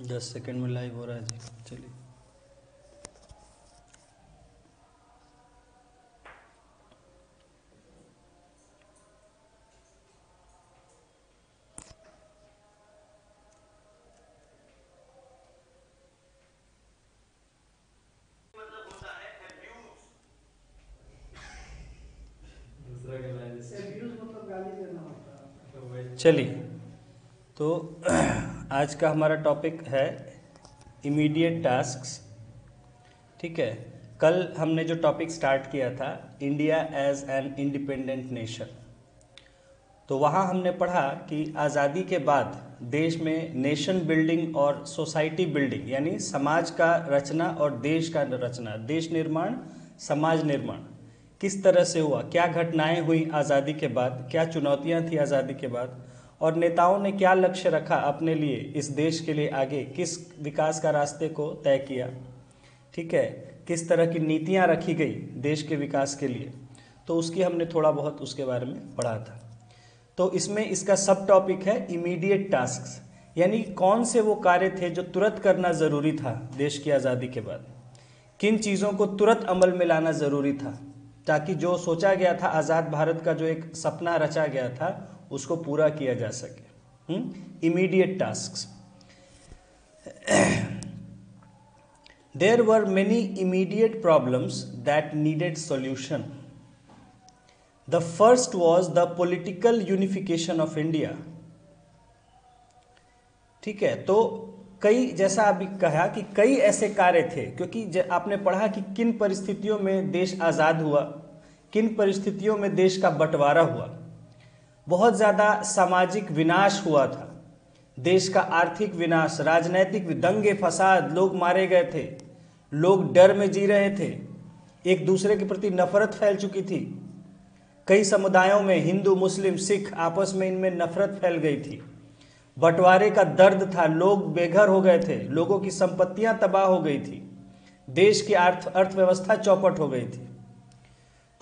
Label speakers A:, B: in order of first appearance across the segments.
A: 10 second में live हो रहा है जी। चलिए चलिए तो आज का हमारा टॉपिक है इमीडिएट टास्क्स। ठीक है, कल हमने जो टॉपिक स्टार्ट किया था India as an independent nation, तो वहाँ हमने पढ़ा कि आज़ादी के बाद देश में नेशन बिल्डिंग और सोसाइटी बिल्डिंग यानी समाज का रचना और देश का रचना, देश निर्माण, समाज निर्माण किस तरह से हुआ, क्या घटनाएं हुई आज़ादी के बाद, क्या चुनौतियां थी आज़ादी के बाद, और नेताओं ने क्या लक्ष्य रखा अपने लिए, इस देश के लिए आगे किस विकास का रास्ते को तय किया। ठीक है, किस तरह की नीतियां रखी गई देश के विकास के लिए, तो उसकी हमने थोड़ा बहुत उसके बारे में पढ़ा था। तो इसमें इसका सब टॉपिक है इमीडिएट टास्क्स, यानी कौन से वो कार्य थे जो तुरंत करना ज़रूरी था देश की आज़ादी के बाद, किन चीज़ों को तुरंत अमल में लाना ज़रूरी था ताकि जो सोचा गया था आज़ाद भारत का जो एक सपना रचा गया था उसको पूरा किया जा सके। Immediate tasks. There were many immediate problems that needed solution. The first was the political unification of India. ठीक है, तो कई, जैसा अभी कहा कि कई ऐसे कार्य थे, क्योंकि आपने पढ़ा कि किन परिस्थितियों में देश आज़ाद हुआ, किन परिस्थितियों में देश का बंटवारा हुआ। बहुत ज़्यादा सामाजिक विनाश हुआ था, देश का आर्थिक विनाश, राजनैतिक दंगे फसाद, लोग मारे गए थे, लोग डर में जी रहे थे, एक दूसरे के प्रति नफरत फैल चुकी थी। कई समुदायों में हिंदू, मुस्लिम, सिख आपस में इनमें नफरत फैल गई थी। बंटवारे का दर्द था, लोग बेघर हो गए थे, लोगों की संपत्तियां तबाह हो गई थी, देश की अर्थव्यवस्था चौपट हो गई थी।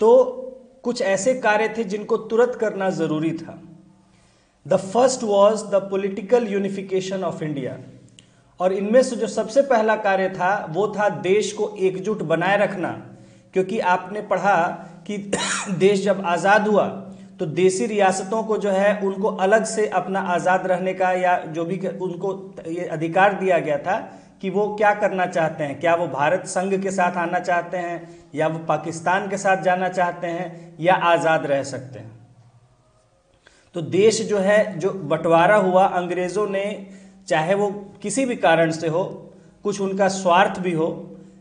A: तो कुछ ऐसे कार्य थे जिनको तुरंत करना जरूरी था। The first was the political unification of India, और इनमें से जो सबसे पहला कार्य था वो था देश को एकजुट बनाए रखना। क्योंकि आपने पढ़ा कि देश जब आज़ाद हुआ तो देसी रियासतों को जो है उनको अलग से अपना आज़ाद रहने का या जो भी उनको ये अधिकार दिया गया था कि वो क्या करना चाहते हैं, क्या वो भारत संघ के साथ आना चाहते हैं या वो पाकिस्तान के साथ जाना चाहते हैं या आज़ाद रह सकते हैं। तो देश जो है, जो बंटवारा हुआ, अंग्रेज़ों ने, चाहे वो किसी भी कारण से हो, कुछ उनका स्वार्थ भी हो,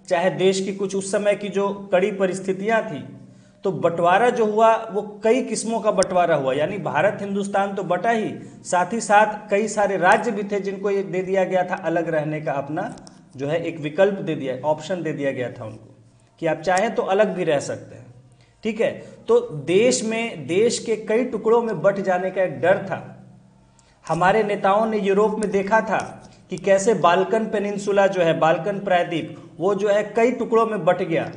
A: चाहे देश की कुछ उस समय की जो कड़ी परिस्थितियां थी, तो बंटवारा जो हुआ वो कई किस्मों का बंटवारा हुआ। यानी भारत हिंदुस्तान तो बटा ही, साथ ही साथ कई सारे राज्य भी थे जिनको ये दे दिया गया था अलग रहने का, अपना जो है एक विकल्प दे दिया, ऑप्शन दे दिया गया था उनको कि आप चाहें तो अलग भी रह सकते हैं। ठीक है, तो देश में, देश के कई टुकड़ों में बंट जाने का एक डर था। हमारे नेताओं ने यूरोप में देखा था कि कैसे बाल्कन पेनिनसुला जो है, बाल्कन प्रायद्वीप, वो जो है कई टुकड़ों में बंट गया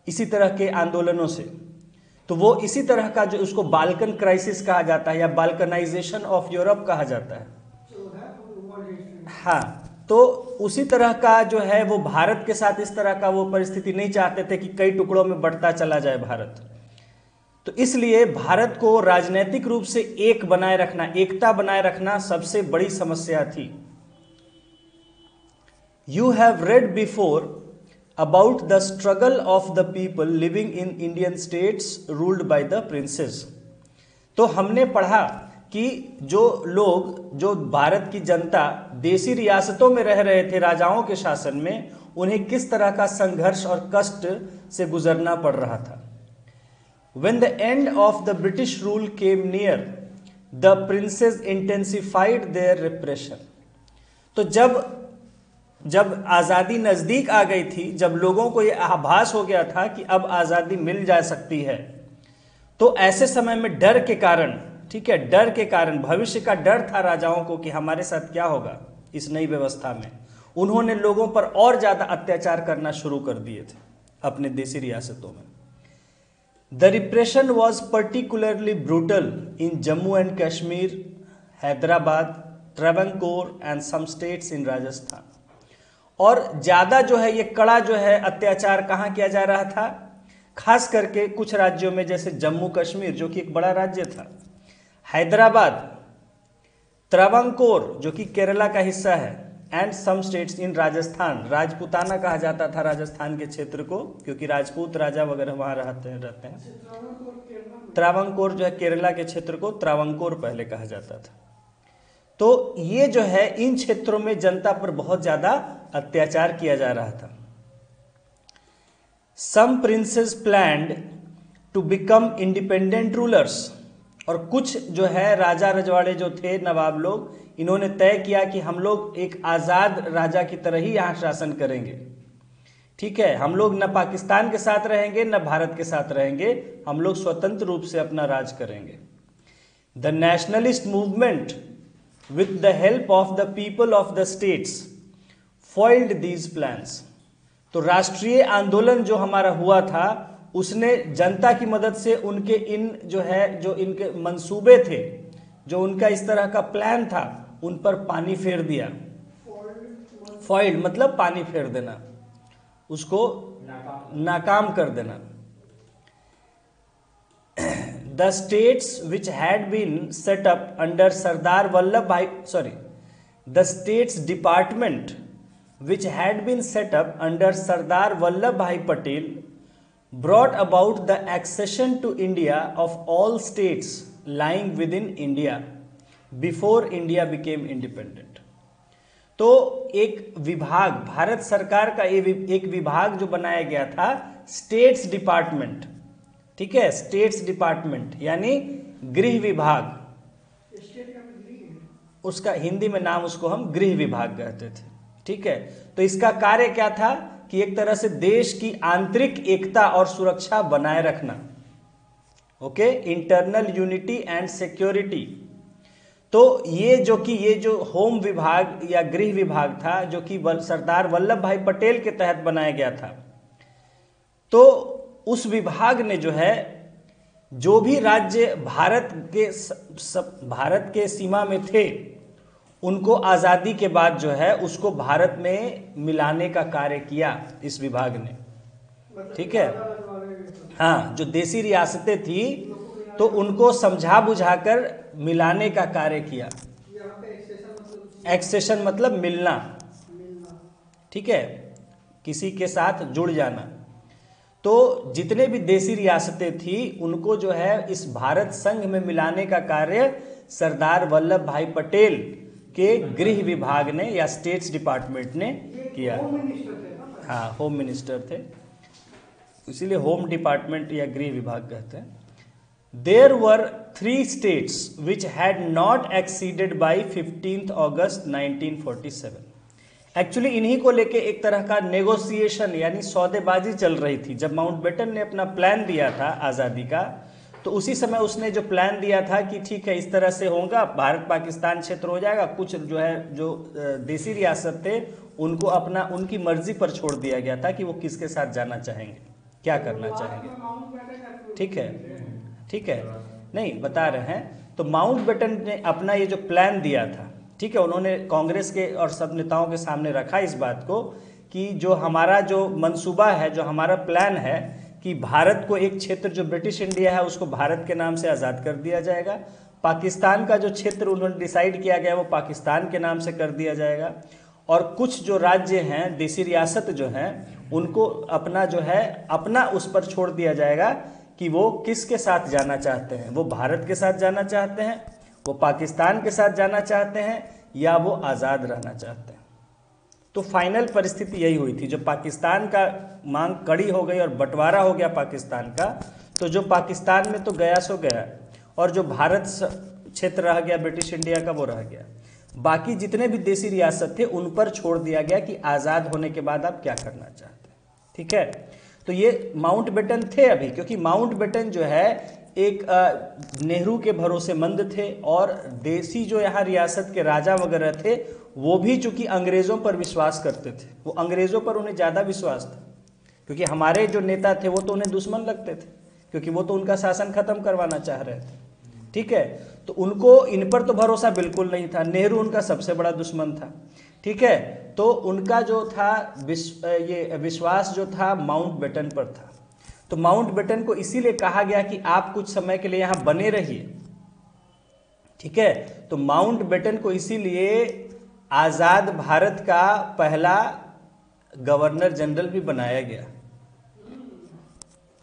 A: इसी तरह के आंदोलनों से। तो वो इसी तरह का जो उसको बाल्कन क्राइसिस कहा जाता है या बाल्कनाइजेशन ऑफ यूरोप कहा जाता है। हाँ, तो उसी तरह का जो है वो भारत के साथ इस तरह का वो परिस्थिति नहीं चाहते थे कि कई टुकड़ों में बंटता चला जाए भारत। तो इसलिए भारत को राजनीतिक रूप से एक बनाए रखना, एकता बनाए रखना सबसे बड़ी समस्या थी। You have read before about the struggle of the people living in Indian states ruled by the princes। तो हमने पढ़ा कि जो लोग, जो भारत की जनता देसी रियासतों में रह रहे थे राजाओं के शासन में, उन्हें किस तरह का संघर्ष और कष्ट से गुजरना पड़ रहा था। When the end of the British rule came near, the princes intensified their repression। तो जब आज़ादी नज़दीक आ गई थी, जब लोगों को यह आभास हो गया था कि अब आज़ादी मिल जा सकती है, तो ऐसे समय में डर के कारण, ठीक है, डर के कारण, भविष्य का डर था राजाओं को कि हमारे साथ क्या होगा इस नई व्यवस्था में, उन्होंने लोगों पर और ज़्यादा अत्याचार करना शुरू कर दिए थे अपने देसी रियासतों में। The repression was particularly brutal in Jammu and Kashmir, Hyderabad, Travancore and some states in Rajasthan. और ज़्यादा जो है ये कड़ा जो है अत्याचार कहाँ किया जा रहा था, खास करके कुछ राज्यों में, जैसे जम्मू कश्मीर जो कि एक बड़ा राज्य था, हैदराबाद, त्रावंकोर जो कि केरला का हिस्सा है, and some states in Rajasthan. Rajputana कहा जाता था राजस्थान के क्षेत्र को, क्योंकि राजपूत राजा वगैरह वहाँ रहते हैं। त्रावंकोर जो है केरला के क्षेत्र को त्रावंकोर पहले कहा जाता था। तो ये जो है इन क्षेत्रों में जनता पर बहुत ज्यादा अत्याचार किया जा रहा था। Some princes planned to become independent rulers, और कुछ जो है राजा रजवाड़े जो थे, नवाब लोग, इन्होंने तय किया कि हम लोग एक आज़ाद राजा की तरह ही यहाँ शासन करेंगे। ठीक है, हम लोग न पाकिस्तान के साथ रहेंगे न भारत के साथ रहेंगे, हम लोग स्वतंत्र रूप से अपना राज करेंगे। The nationalist movement with the help of the people of the states foiled these plans. तो राष्ट्रीय आंदोलन जो हमारा हुआ था, उसने जनता की मदद से उनके इन जो इनके मंसूबे थे, जो उनका इस तरह का प्लान था, उन पर पानी फेर दिया। फॉइल्ड मतलब पानी फेर देना, उसको नाकाम कर देना। The states which had been set up under Sardar Vallabh Bhai the states department which had been set up under Sardar Vallabhbhai Patel brought about the accession to India of all states lying within India before India became independent। तो एक विभाग, भारत सरकार का एक विभाग जो बनाया गया था, स्टेट्स डिपार्टमेंट, ठीक है, स्टेट्स डिपार्टमेंट यानी गृह विभाग, उसका हिंदी में नाम उसको हम गृह विभाग कहते थे। ठीक है, तो इसका कार्य क्या था कि एक तरह से देश की आंतरिक एकता और सुरक्षा बनाए रखना। Okay, internal unity and security. तो ये जो होम विभाग या गृह विभाग था, जो कि सरदार वल्लभ भाई पटेल के तहत बनाया गया था, तो उस विभाग ने जो है जो भी राज्य भारत के सीमा में थे, उनको आज़ादी के बाद जो है उसको भारत में मिलाने का कार्य किया इस विभाग ने। ठीक है, हाँ, जो देसी रियासतें थी तो उनको समझा बुझाकर मिलाने का कार्य किया। एक्सेशन मतलब मिलना, ठीक है, किसी के साथ जुड़ जाना। तो जितने भी देसी रियासतें थी उनको जो है इस भारत संघ में मिलाने का कार्य सरदार वल्लभ भाई पटेल के गृह विभाग ने या स्टेट्स डिपार्टमेंट ने किया। हाँ, होम मिनिस्टर थे, इसीलिए होम डिपार्टमेंट या गृह विभाग कहते हैं। There were 3 states which had not acceded by 15th August 1947। Actually इन्हीं को लेके एक तरह का नेगोशिएशन यानी सौदेबाजी चल रही थी। जब माउंटबेटन ने अपना प्लान दिया था आज़ादी का, तो उसी समय उसने जो प्लान दिया था कि ठीक है इस तरह से होगा, भारत पाकिस्तान क्षेत्र हो जाएगा, कुछ जो देसी रियासत थे उनको उनकी मर्जी पर छोड़ दिया गया था कि वो किसके साथ जाना चाहेंगे, क्या करना चाहेंगे। ठीक है, नहीं बता रहे हैं। तो माउंटबेटन ने अपना ये जो प्लान दिया था, ठीक है, उन्होंने कांग्रेस के और सब नेताओं के सामने रखा इस बात को कि जो हमारा जो मंसूबा है, जो हमारा प्लान है कि भारत को एक क्षेत्र जो ब्रिटिश इंडिया है उसको भारत के नाम से आज़ाद कर दिया जाएगा, पाकिस्तान का जो क्षेत्र उन्होंने डिसाइड किया गया वो पाकिस्तान के नाम से कर दिया जाएगा, और कुछ जो राज्य हैं, देसी रियासत जो हैं, उनको अपना उस पर छोड़ दिया जाएगा कि वो किसके साथ जाना चाहते हैं। वो भारत के साथ जाना चाहते हैं, वो पाकिस्तान के साथ जाना चाहते हैं, या वो आज़ाद रहना चाहते हैं। तो फाइनल परिस्थिति यही हुई थी। जब पाकिस्तान का मांग कड़ी हो गई और बंटवारा हो गया पाकिस्तान का, तो जो पाकिस्तान में तो गया सो गया, और जो भारत क्षेत्र रह गया ब्रिटिश इंडिया का वो रह गया। बाकी जितने भी देसी रियासत थे उन पर छोड़ दिया गया कि आज़ाद होने के बाद आप क्या करना चाहते हैं। ठीक है, तो ये माउंटबेटन थे अभी, क्योंकि माउंटबेटन जो है एक नेहरू के भरोसेमंद थे, और देसी जो यहाँ रियासत के राजा वगैरह थे वो भी चूंकि अंग्रेज़ों पर विश्वास करते थे, वो अंग्रेज़ों पर उन्हें ज़्यादा विश्वास था, क्योंकि हमारे जो नेता थे वो तो उन्हें दुश्मन लगते थे, क्योंकि वो तो उनका शासन खत्म करवाना चाह रहे थे। ठीक है। तो उनको इन पर तो भरोसा बिल्कुल नहीं था, नेहरू उनका सबसे बड़ा दुश्मन था, ठीक है। तो उनका जो था ये विश्वास जो था माउंटबेटन पर था। तो माउंटबेटन को इसीलिए कहा गया कि आप कुछ समय के लिए यहाँ बने रहिए, ठीक है। तो माउंटबेटन को इसीलिए आजाद भारत का पहला गवर्नर जनरल भी बनाया गया,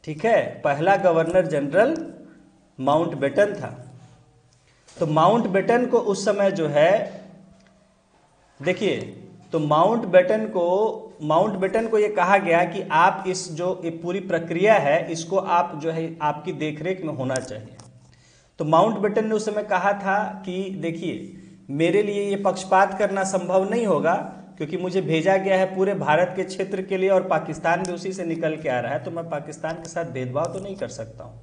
A: ठीक है। पहला गवर्नर जनरल माउंटबेटन था। तो माउंटबेटन को उस समय जो है देखिए, तो माउंटबेटन को ये कहा गया कि आप इस जो ये पूरी प्रक्रिया है इसको आप जो है आपकी देखरेख में होना चाहिए। तो माउंटबेटन ने उस समय कहा था कि देखिए, मेरे लिए ये पक्षपात करना संभव नहीं होगा, क्योंकि मुझे भेजा गया है पूरे भारत के क्षेत्र के लिए और पाकिस्तान भी उसी से निकल के आ रहा है, तो मैं पाकिस्तान के साथ भेदभाव तो नहीं कर सकता हूँ।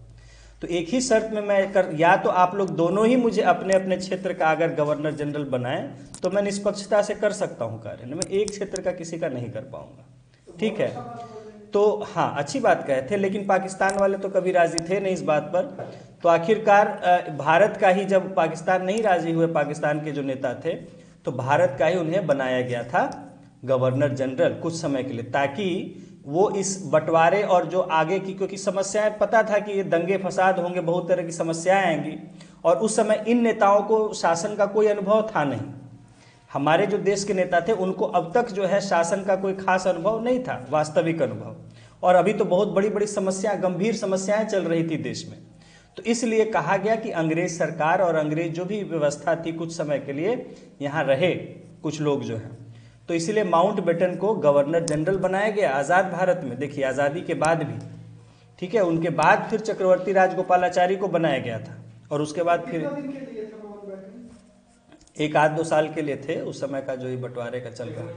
A: तो एक ही शर्त में या तो आप लोग दोनों ही मुझे अपने अपने क्षेत्र का अगर गवर्नर जनरल बनाएं तो मैं निष्पक्षता से कर सकता हूं कार्य, मैं एक क्षेत्र का किसी का नहीं कर पाऊंगा, ठीक है। तो हाँ, अच्छी बात कहे थे, लेकिन पाकिस्तान वाले तो कभी राजी थे नहीं इस बात पर। तो आखिरकार भारत का ही, जब पाकिस्तान नहीं राजी हुए, पाकिस्तान के जो नेता थे, तो भारत का ही उन्हें बनाया गया था गवर्नर जनरल कुछ समय के लिए, ताकि वो इस बंटवारे और जो आगे की, क्योंकि समस्याएं पता था कि ये दंगे फसाद होंगे, बहुत तरह की समस्याएं आएंगी, और उस समय इन नेताओं को शासन का कोई अनुभव था नहीं। हमारे जो देश के नेता थे उनको अब तक जो है शासन का कोई खास अनुभव नहीं था, वास्तविक अनुभव, और अभी तो बहुत बड़ी बड़ी समस्याएं, गंभीर समस्याएं चल रही थी देश में। तो इसलिए कहा गया कि अंग्रेज सरकार और अंग्रेज जो भी व्यवस्था थी कुछ समय के लिए यहाँ रहे कुछ लोग जो हैं। तो इसलिए माउंटबेटन को गवर्नर जनरल बनाया गया आज़ाद भारत में। देखिए, आज़ादी के बाद भी, ठीक है। उनके बाद फिर चक्रवर्ती राजगोपालाचारी को बनाया गया था, और उसके बाद फिर 1-2 साल के लिए थे, उस समय का जो ये बंटवारे का चल रहा है।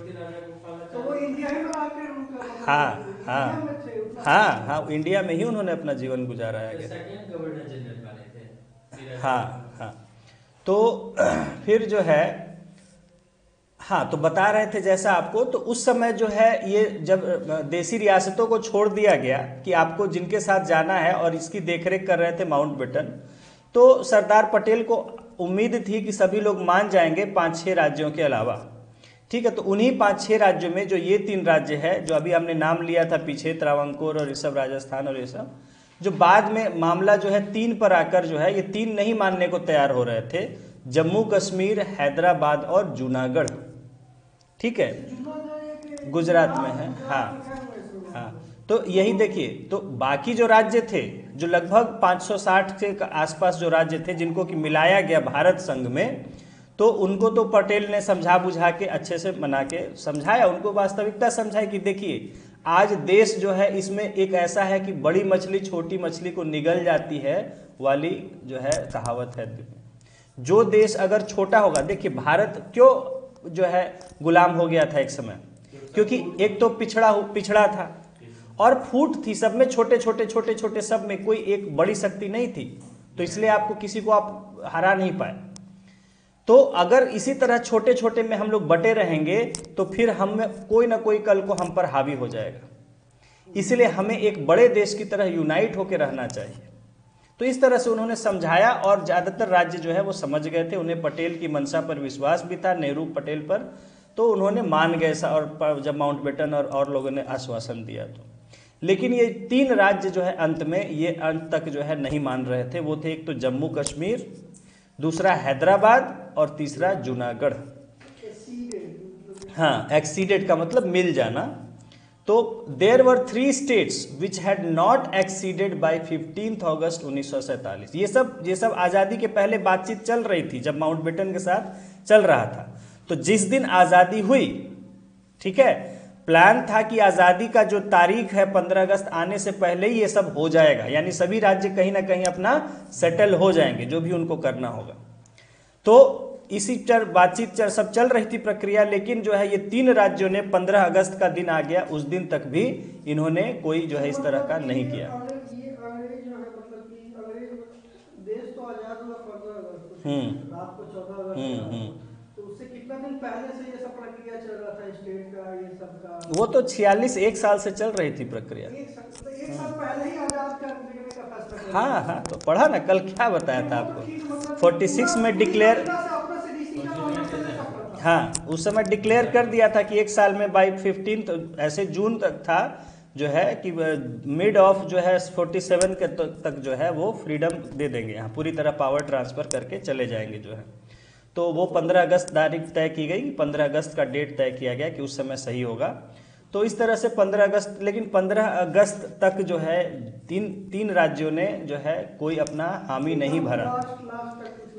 A: हाँ हाँ हाँ हाँ, इंडिया में ही उन्होंने अपना जीवन गुजारा है। हाँ हाँ। तो फिर जो है, हाँ, तो बता रहे थे जैसा आपको, तो उस समय जो है ये जब देसी रियासतों को छोड़ दिया गया कि आपको जिनके साथ जाना है, और इसकी देखरेख कर रहे थे माउंटबेटन, तो सरदार पटेल को उम्मीद थी कि सभी लोग मान जाएंगे 5-6 राज्यों के अलावा, ठीक है। तो उन्हीं 5-6 राज्यों में जो ये 3 राज्य है जो अभी हमने नाम लिया था पीछे, त्रावणकोर और ये सब, राजस्थान और ये सब, जो बाद में मामला जो है 3 पर आकर जो है ये 3 नहीं मानने को तैयार हो रहे थे, जम्मू कश्मीर, हैदराबाद और जूनागढ़, ठीक है, गुजरात में है। हाँ हाँ। तो यही देखिए, तो बाकी जो राज्य थे, जो लगभग 560 के आसपास जो राज्य थे जिनको कि मिलाया गया भारत संघ में, तो उनको तो पटेल ने समझा बुझा के अच्छे से मना के समझाया, उनको वास्तविकता समझाई कि देखिए, आज देश जो है इसमें एक ऐसा है कि बड़ी मछली छोटी मछली को निगल जाती है वाली जो है कहावत है। जो देश अगर छोटा होगा, देखिए भारत क्यों जो है गुलाम हो गया था एक समय, क्योंकि एक तो पिछड़ा था और फूट थी सब में, छोटे छोटे सब में कोई एक बड़ी शक्ति नहीं थी, तो इसलिए आपको किसी को आप हरा नहीं पाए। तो अगर इसी तरह छोटे छोटे में हम लोग बटे रहेंगे तो फिर हम कोई ना कोई कल को हम पर हावी हो जाएगा, इसलिए हमें एक बड़े देश की तरह यूनाइट होकर रहना चाहिए। तो इस तरह से उन्होंने समझाया, और ज़्यादातर राज्य जो है वो समझ गए थे, उन्हें पटेल की मंशा पर विश्वास भी था, नेहरू पटेल पर, तो उन्होंने मान गए। और जब माउंटबेटन और लोगों ने आश्वासन दिया तो, लेकिन ये 3 राज्य जो है अंत में, ये अंत तक जो है नहीं मान रहे थे। वो थे एक तो जम्मू कश्मीर, दूसरा हैदराबाद और तीसरा जूनागढ़। हाँ, एक्सीडेड का मतलब मिल जाना। तो देर वर 3 states which had not exceeded by 15 अगस्त 1947। ये सब आज़ादी के पहले बातचीत चल रही थी, जब माउंटबेटन के साथ चल रहा था। तो जिस दिन आज़ादी हुई, ठीक है, प्लान था कि आज़ादी का जो तारीख है 15 अगस्त आने से पहले ही ये सब हो जाएगा, यानी सभी राज्य कहीं ना कहीं अपना सेटल हो जाएंगे जो भी उनको करना होगा। तो इसी बातचीत सब चल रही थी प्रक्रिया, लेकिन जो है ये 3 राज्यों ने 15 अगस्त का दिन आ गया, उस दिन तक भी इन्होंने कोई जो है इस तरह का नहीं किया। देश तो आजाद हुआ 15 अगस्त रात को 14 अगस्त, तो उससे कितना दिन पहले से ये सब प्रक्रिया चल रहा था स्टेट का, ये सब का? वो तो 46 1 साल से चल रही थी प्रक्रिया। एक साल पहले ही आजाद करने का फैसला हाँ हाँ, तो पढ़ा ना कल, क्या बताया था आपको, 46 में डिक्लेयर, हाँ उस समय डिक्लेयर कर दिया था कि एक साल में बाई 15 तो ऐसे जून तक था जो है कि मिड ऑफ जो है 47 के तक जो है वो फ्रीडम दे देंगे, यहाँ पूरी तरह पावर ट्रांसफ़र करके चले जाएंगे जो है। तो वो 15 अगस्त तारीख तय की गई, 15 अगस्त का डेट तय किया गया कि उस समय सही होगा। तो इस तरह से 15 अगस्त, लेकिन 15 अगस्त तक जो है तीन राज्यों ने जो है कोई अपना हामी नहीं भरा,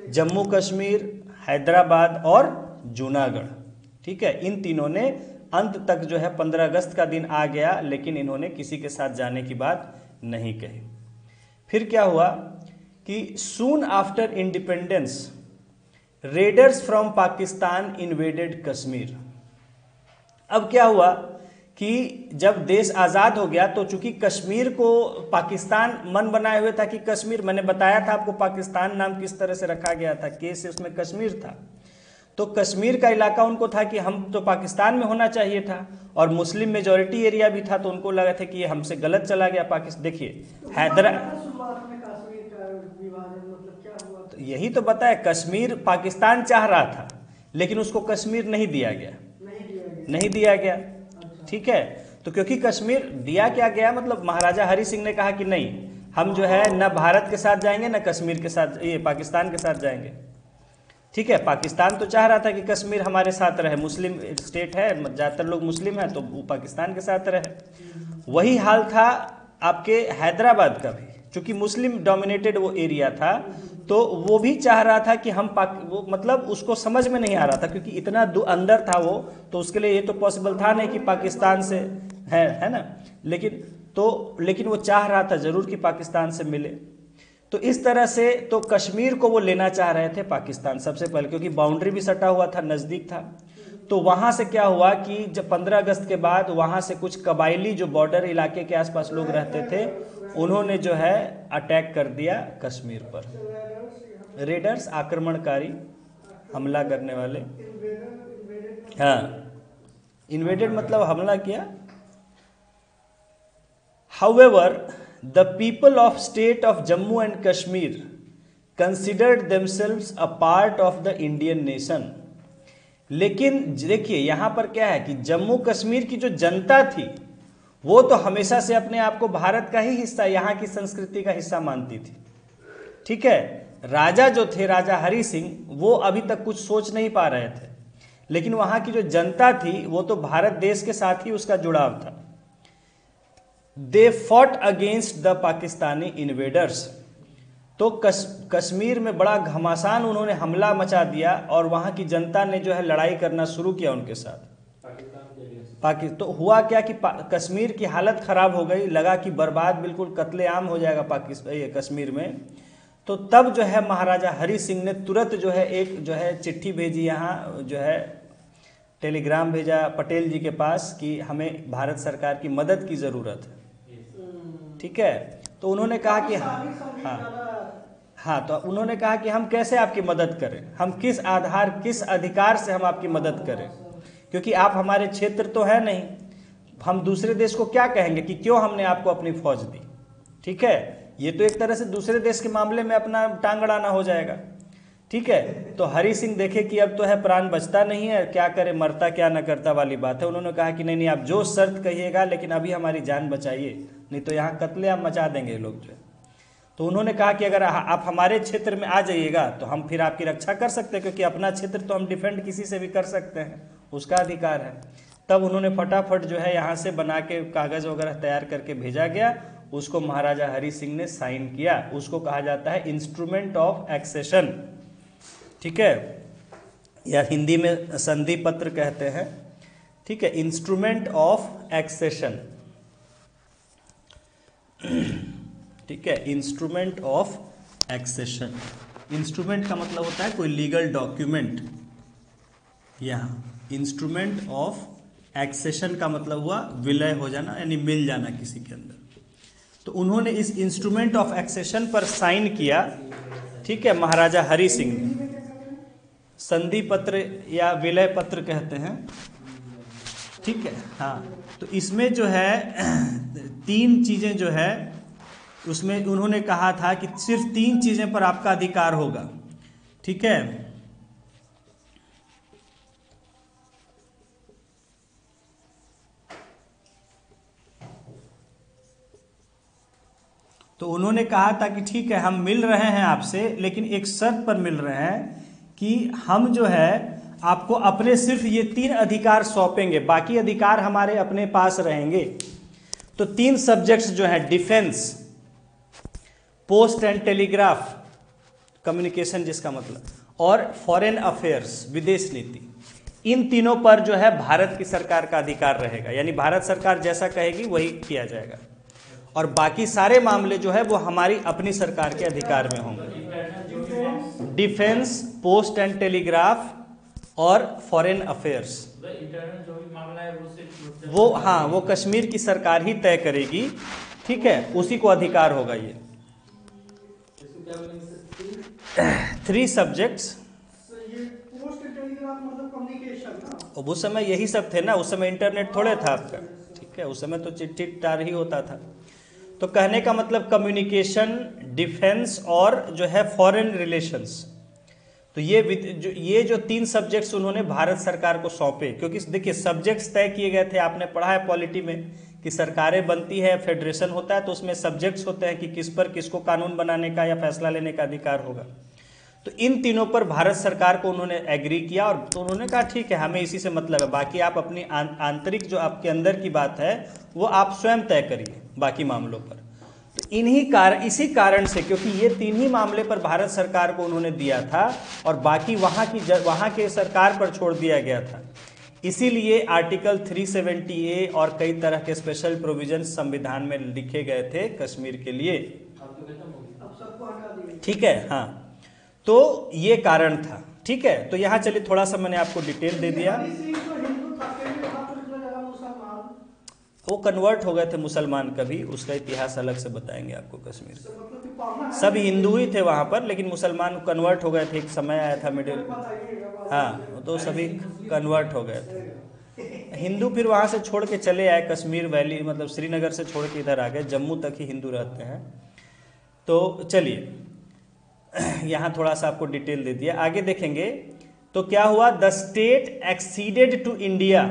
A: जम्मू कश्मीर, हैदराबाद और जूनागढ़। ठीक है, इन तीनों ने अंत तक जो है 15 अगस्त का दिन आ गया, लेकिन इन्होंने किसी के साथ जाने की बात नहीं कही। फिर क्या हुआ कि soon after independence readers from Pakistan invaded Kashmir. अब क्या हुआ कि जब देश आज़ाद हो गया तो चूंकि कश्मीर को पाकिस्तान मन बनाए हुए था कि कश्मीर, मैंने बताया था आपको पाकिस्तान नाम किस तरह से रखा गया था, के से उसमें कश्मीर था, तो कश्मीर का इलाका उनको था कि हम तो पाकिस्तान में होना चाहिए था, और मुस्लिम मेजॉरिटी एरिया भी था, तो उनको लगा था कि ये हमसे गलत चला गया पाकिस्तान। देखिए तो यही तो बताया, कश्मीर पाकिस्तान चाह रहा था लेकिन उसको कश्मीर नहीं दिया गया, नहीं दिया गया। ठीक है, तो क्योंकि कश्मीर दिया क्या गया, मतलब महाराजा हरि सिंह ने कहा कि नहीं, हम जो है न भारत के साथ जाएंगे न कश्मीर के साथ, ये पाकिस्तान के साथ जाएंगे। ठीक है, पाकिस्तान तो चाह रहा था कि कश्मीर हमारे साथ रहे, मुस्लिम स्टेट है, ज़्यादातर लोग मुस्लिम हैं, तो वो पाकिस्तान के साथ रहे। वही हाल था आपके हैदराबाद का भी, चूंकि मुस्लिम डोमिनेटेड वो एरिया था, तो वो भी चाह रहा था कि हम वो मतलब उसको समझ में नहीं आ रहा था क्योंकि इतना अंदर था वो, तो उसके लिए ये तो पॉसिबल था नहीं कि पाकिस्तान से है ना, लेकिन वो चाह रहा था जरूर कि पाकिस्तान से मिले। तो इस तरह से तो कश्मीर को वो लेना चाह रहे थे पाकिस्तान सबसे पहले, क्योंकि बाउंड्री भी सटा हुआ था, नज़दीक था। तो वहाँ से क्या हुआ कि जब 15 अगस्त के बाद वहाँ से कुछ कबायली जो बॉर्डर इलाके के आसपास लोग रहते थे, उन्होंने जो है अटैक कर दिया कश्मीर पर। रेडर्स, आक्रमणकारी, हमला करने वाले। हाँ, इन्वेडेड मतलब हमला किया। However, the people of state of Jammu and Kashmir considered themselves a part of the Indian nation. लेकिन देखिए यहाँ पर क्या है कि जम्मू कश्मीर की जो जनता थी वो तो हमेशा से अपने आप को भारत का ही हिस्सा, यहाँ की संस्कृति का हिस्सा मानती थी। ठीक है, राजा जो थे, राजा हरि सिंह, वो अभी तक कुछ सोच नहीं पा रहे थे, लेकिन वहाँ की जो जनता थी वो तो भारत देश के साथ ही उसका जुड़ाव था। They fought against the Pakistani invaders. तो कश्मीर में बड़ा घमासान उन्होंने हमला मचा दिया और वहाँ की जनता ने जो है लड़ाई करना शुरू किया उनके साथ। तो हुआ क्या कि कश्मीर की हालत ख़राब हो गई, लगा कि बर्बाद, बिल्कुल कत्लेआम हो जाएगा कश्मीर में। तो तब जो है महाराजा हरि सिंह ने तुरंत जो है एक जो है चिट्ठी भेजी, यहाँ जो है टेलीग्राम भेजा पटेल जी के पास कि हमें भारत सरकार की मदद की ज़रूरत है। ठीक है, तो उन्होंने कहा कि हाँ, तो उन्होंने कहा कि हम कैसे आपकी मदद करें, हम किस आधार, किस अधिकार से हम आपकी मदद करें, क्योंकि आप हमारे क्षेत्र तो है नहीं, हम दूसरे देश को क्या कहेंगे कि क्यों हमने आपको अपनी फौज दी। ठीक है, ये तो एक तरह से दूसरे देश के मामले में अपना टांग अड़ाना हो जाएगा। ठीक है, तो हरि सिंह देखे कि अब तो है प्राण बचता नहीं है, क्या करे, मरता क्या न करता वाली बात है। उन्होंने कहा कि नहीं, आप जो शर्त कहिएगा, लेकिन अभी हमारी जान बचाइए, नहीं तो यहाँ कत्लेआम मचा देंगे लोग जो है। तो उन्होंने कहा कि अगर आप हमारे क्षेत्र में आ जाइएगा तो हम फिर आपकी रक्षा कर सकते हैं, क्योंकि अपना क्षेत्र तो हम डिफेंड किसी से भी कर सकते हैं, उसका अधिकार है। तब उन्होंने फटाफट जो है यहाँ से बना के कागज़ वगैरह तैयार करके भेजा गया, उसको महाराजा हरि सिंह ने साइन किया। उसको कहा जाता है इंस्ट्रूमेंट ऑफ एक्सेशन। ठीक है, या हिंदी में संधि पत्र कहते हैं। ठीक है, इंस्ट्रूमेंट ऑफ एक्सेशन। ठीक है, इंस्ट्रूमेंट ऑफ एक्सेशन। इंस्ट्रूमेंट का मतलब होता है कोई लीगल डॉक्यूमेंट। यहाँ इंस्ट्रूमेंट ऑफ एक्सेशन का मतलब हुआ विलय हो जाना, यानी मिल जाना किसी के अंदर। तो उन्होंने इस इंस्ट्रूमेंट ऑफ एक्सेशन पर साइन किया। ठीक है, महाराजा हरि सिंह ने, संधि पत्र या विलय पत्र कहते हैं। ठीक है, हाँ, तो इसमें जो है तीन चीज़ें जो है उसमें उन्होंने कहा था कि सिर्फ 3 चीजें पर आपका अधिकार होगा, ठीक है। तो उन्होंने कहा था कि ठीक है हम मिल रहे हैं आपसे, लेकिन एक शर्त पर मिल रहे हैं कि हम जो है आपको अपने सिर्फ ये 3 अधिकार सौंपेंगे, बाकी अधिकार हमारे अपने पास रहेंगे। तो 3 सब्जेक्ट्स जो है defence, post and telegraph communication जिसका मतलब, और फॉरेन अफेयर्स विदेश नीति, इन तीनों पर जो है भारत की सरकार का अधिकार रहेगा। यानी भारत सरकार जैसा कहेगी वही किया जाएगा, और बाकी सारे मामले जो है वो हमारी अपनी सरकार के अधिकार में होंगे। डिफेंस, पोस्ट एंड टेलीग्राफ और फॉरेन अफेयर्स, वो हाँ वो कश्मीर की सरकार ही तय करेगी, ठीक है, उसी को अधिकार होगा। ये 3 सब्जेक्ट्स। उस समय यही सब थे ना, उस समय इंटरनेट थोड़े था आपका, ठीक है, उस समय तो चिट्ठी तार ही होता था। तो कहने का मतलब कम्युनिकेशन, डिफेंस और जो है फॉरेन रिलेशंस। तो ये जो 3 सब्जेक्ट्स उन्होंने भारत सरकार को सौंपे, क्योंकि देखिए सब्जेक्ट्स तय किए गए थे, आपने पढ़ा है पॉलिटी में कि सरकारें बनती है, फेडरेशन होता है, तो उसमें सब्जेक्ट्स होते हैं कि किस पर किसको कानून बनाने का या फैसला लेने का अधिकार होगा। तो इन तीनों पर भारत सरकार को उन्होंने एग्री किया, और तो उन्होंने कहा ठीक है हमें इसी से मतलब है, बाकी आप अपनी आंतरिक जो आपके अंदर की बात है वो आप स्वयं तय करिए बाकी मामलों पर। तो इसी कारण से, क्योंकि ये 3 ही मामले पर भारत सरकार को उन्होंने दिया था और बाकी वहाँ के सरकार पर छोड़ दिया गया था, इसीलिए आर्टिकल 370A और कई तरह के स्पेशल प्रोविजन संविधान में लिखे गए थे कश्मीर के लिए, ठीक है। हाँ, तो ये कारण था, ठीक है। तो यहाँ चलिए थोड़ा सा मैंने आपको डिटेल दे दिया। वो कन्वर्ट हो गए थे मुसलमान, कभी उसका इतिहास अलग से बताएंगे आपको। कश्मीर सब हिंदू ही थे वहाँ पर, लेकिन मुसलमान कन्वर्ट हो गए थे, एक समय आया था मिडिल, हाँ तो सभी कन्वर्ट हो गए थे। हिंदू फिर वहाँ से छोड़ के चले आए कश्मीर वैली, मतलब श्रीनगर से छोड़ के इधर आ गए, जम्मू तक ही हिंदू रहते हैं। तो चलिए यहाँ थोड़ा सा आपको डिटेल दे दिया, आगे देखेंगे। तो क्या हुआ, the state acceded to India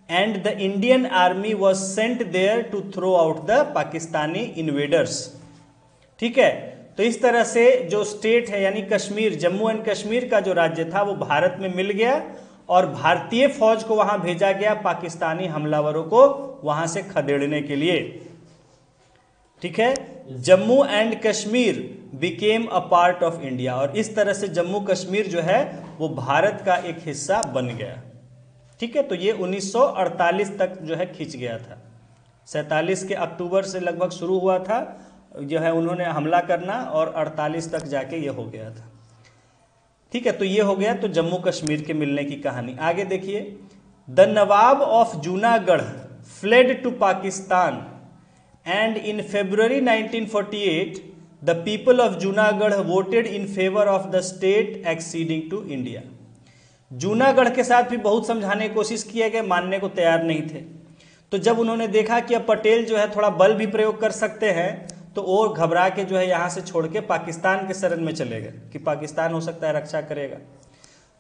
A: and the Indian army was sent there to throw out the Pakistani invaders, ठीक है। तो इस तरह से जो स्टेट है यानी कश्मीर, जम्मू एंड कश्मीर का जो राज्य था वो भारत में मिल गया, और भारतीय फौज को वहां भेजा गया पाकिस्तानी हमलावरों को वहां से खदेड़ने के लिए, ठीक है। Jammu and Kashmir became a part of India, और इस तरह से जम्मू कश्मीर जो है वो भारत का एक हिस्सा बन गया, ठीक है। तो ये 1948 तक जो है खिंच गया था, 47 के अक्टूबर से लगभग शुरू हुआ था जो है उन्होंने हमला करना, और 48 तक जाके ये हो गया था, ठीक है। तो ये हो गया तो जम्मू कश्मीर के मिलने की कहानी। आगे देखिए, the Nawab of Junagadh fled to Pakistan and in February 1948 the people of Junagadh voted in favour of the state acceding to India. Junagadh के साथ भी बहुत समझाने की कोशिश किए गए, मानने को तैयार नहीं थे। तो जब उन्होंने देखा कि अब पटेल जो है थोड़ा बल भी प्रयोग कर सकते हैं, तो वो घबरा के जो है यहाँ से छोड़ के पाकिस्तान के शरण में चले गए कि पाकिस्तान हो सकता है रक्षा करेगा।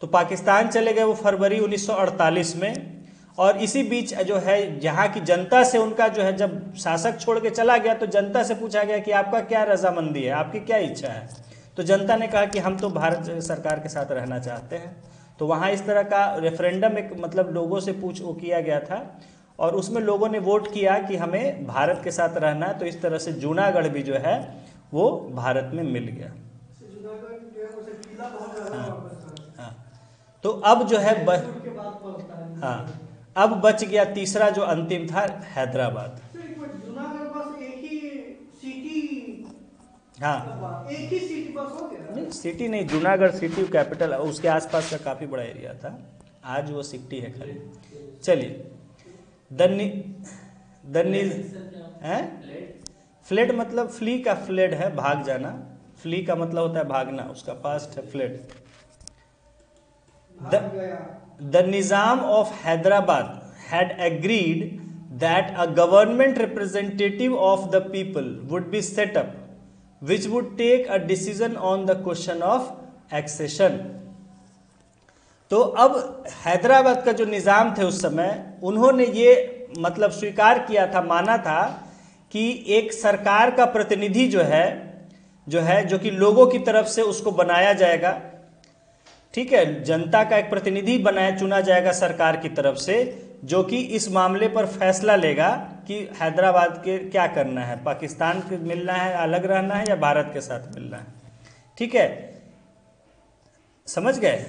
A: तो पाकिस्तान चले गए वो फरवरी 1948 में, और इसी बीच जो है यहाँ की जनता से उनका जो है, जब शासक छोड़ के चला गया तो जनता से पूछा गया कि आपका क्या रजामंदी है, आपकी क्या इच्छा है। तो जनता ने कहा कि हम तो भारत सरकार के साथ रहना चाहते हैं। तो वहाँ इस तरह का रेफरेंडम एक मतलब लोगों से किया गया था, और उसमें लोगों ने वोट किया कि हमें भारत के साथ रहना है। तो इस तरह से जूनागढ़ भी जो है वो भारत में मिल गया। हाँ, तो अब जो है हाँ, अब बच गया तीसरा जो अंतिम था, हैदराबाद। हाँ,
B: एक ही सिटी बस हो गया?
A: नहीं सिटी नहीं, जूनागढ़ सिटी कैपिटल, उसके आसपास का काफी बड़ा एरिया था, आज वो सिटी है खाली। चलिए, फ्लेड मतलब फ्ली का फ्लेड है, भाग जाना। फ्ली का मतलब होता है भागना, उसका पास्ट है fled. The Nizam of Hyderabad had agreed that a government representative of the people would be set up which would take a decision on the question of accession। तो अब हैदराबाद का जो निज़ाम थे उस समय, उन्होंने ये मतलब स्वीकार किया था, माना था कि एक सरकार का प्रतिनिधि जो कि लोगों की तरफ से उसको बनाया जाएगा, ठीक है, जनता का एक प्रतिनिधि चुना जाएगा सरकार की तरफ से, जो कि इस मामले पर फैसला लेगा कि हैदराबाद के क्या करना है, पाकिस्तान के मिलना है, अलग रहना है, या भारत के साथ मिलना है। ठीक है, समझ गए।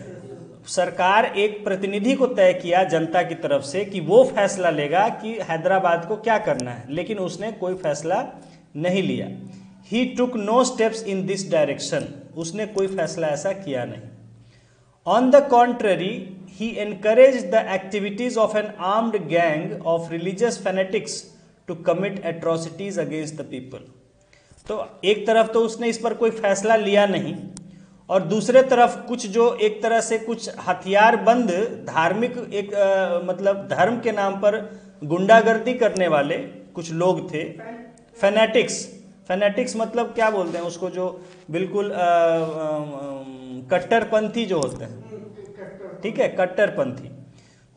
A: सरकार एक प्रतिनिधि को तय किया जनता की तरफ से कि वो फैसला लेगा कि हैदराबाद को क्या करना है, लेकिन उसने कोई फैसला नहीं लिया। He took no steps in this direction, उसने कोई फैसला ऐसा किया नहीं। On the contrary, he encouraged the activities of an armed gang of religious fanatics to commit atrocities against the people। तो एक तरफ तो उसने इस पर कोई फैसला लिया नहीं, और दूसरे तरफ कुछ जो एक तरह से कुछ हथियारबंद धार्मिक मतलब धर्म के नाम पर गुंडागर्दी करने वाले कुछ लोग थे। फैनेटिक्स मतलब क्या बोलते हैं उसको, जो बिल्कुल कट्टरपंथी जो होते हैं, ठीक है, कट्टरपंथी।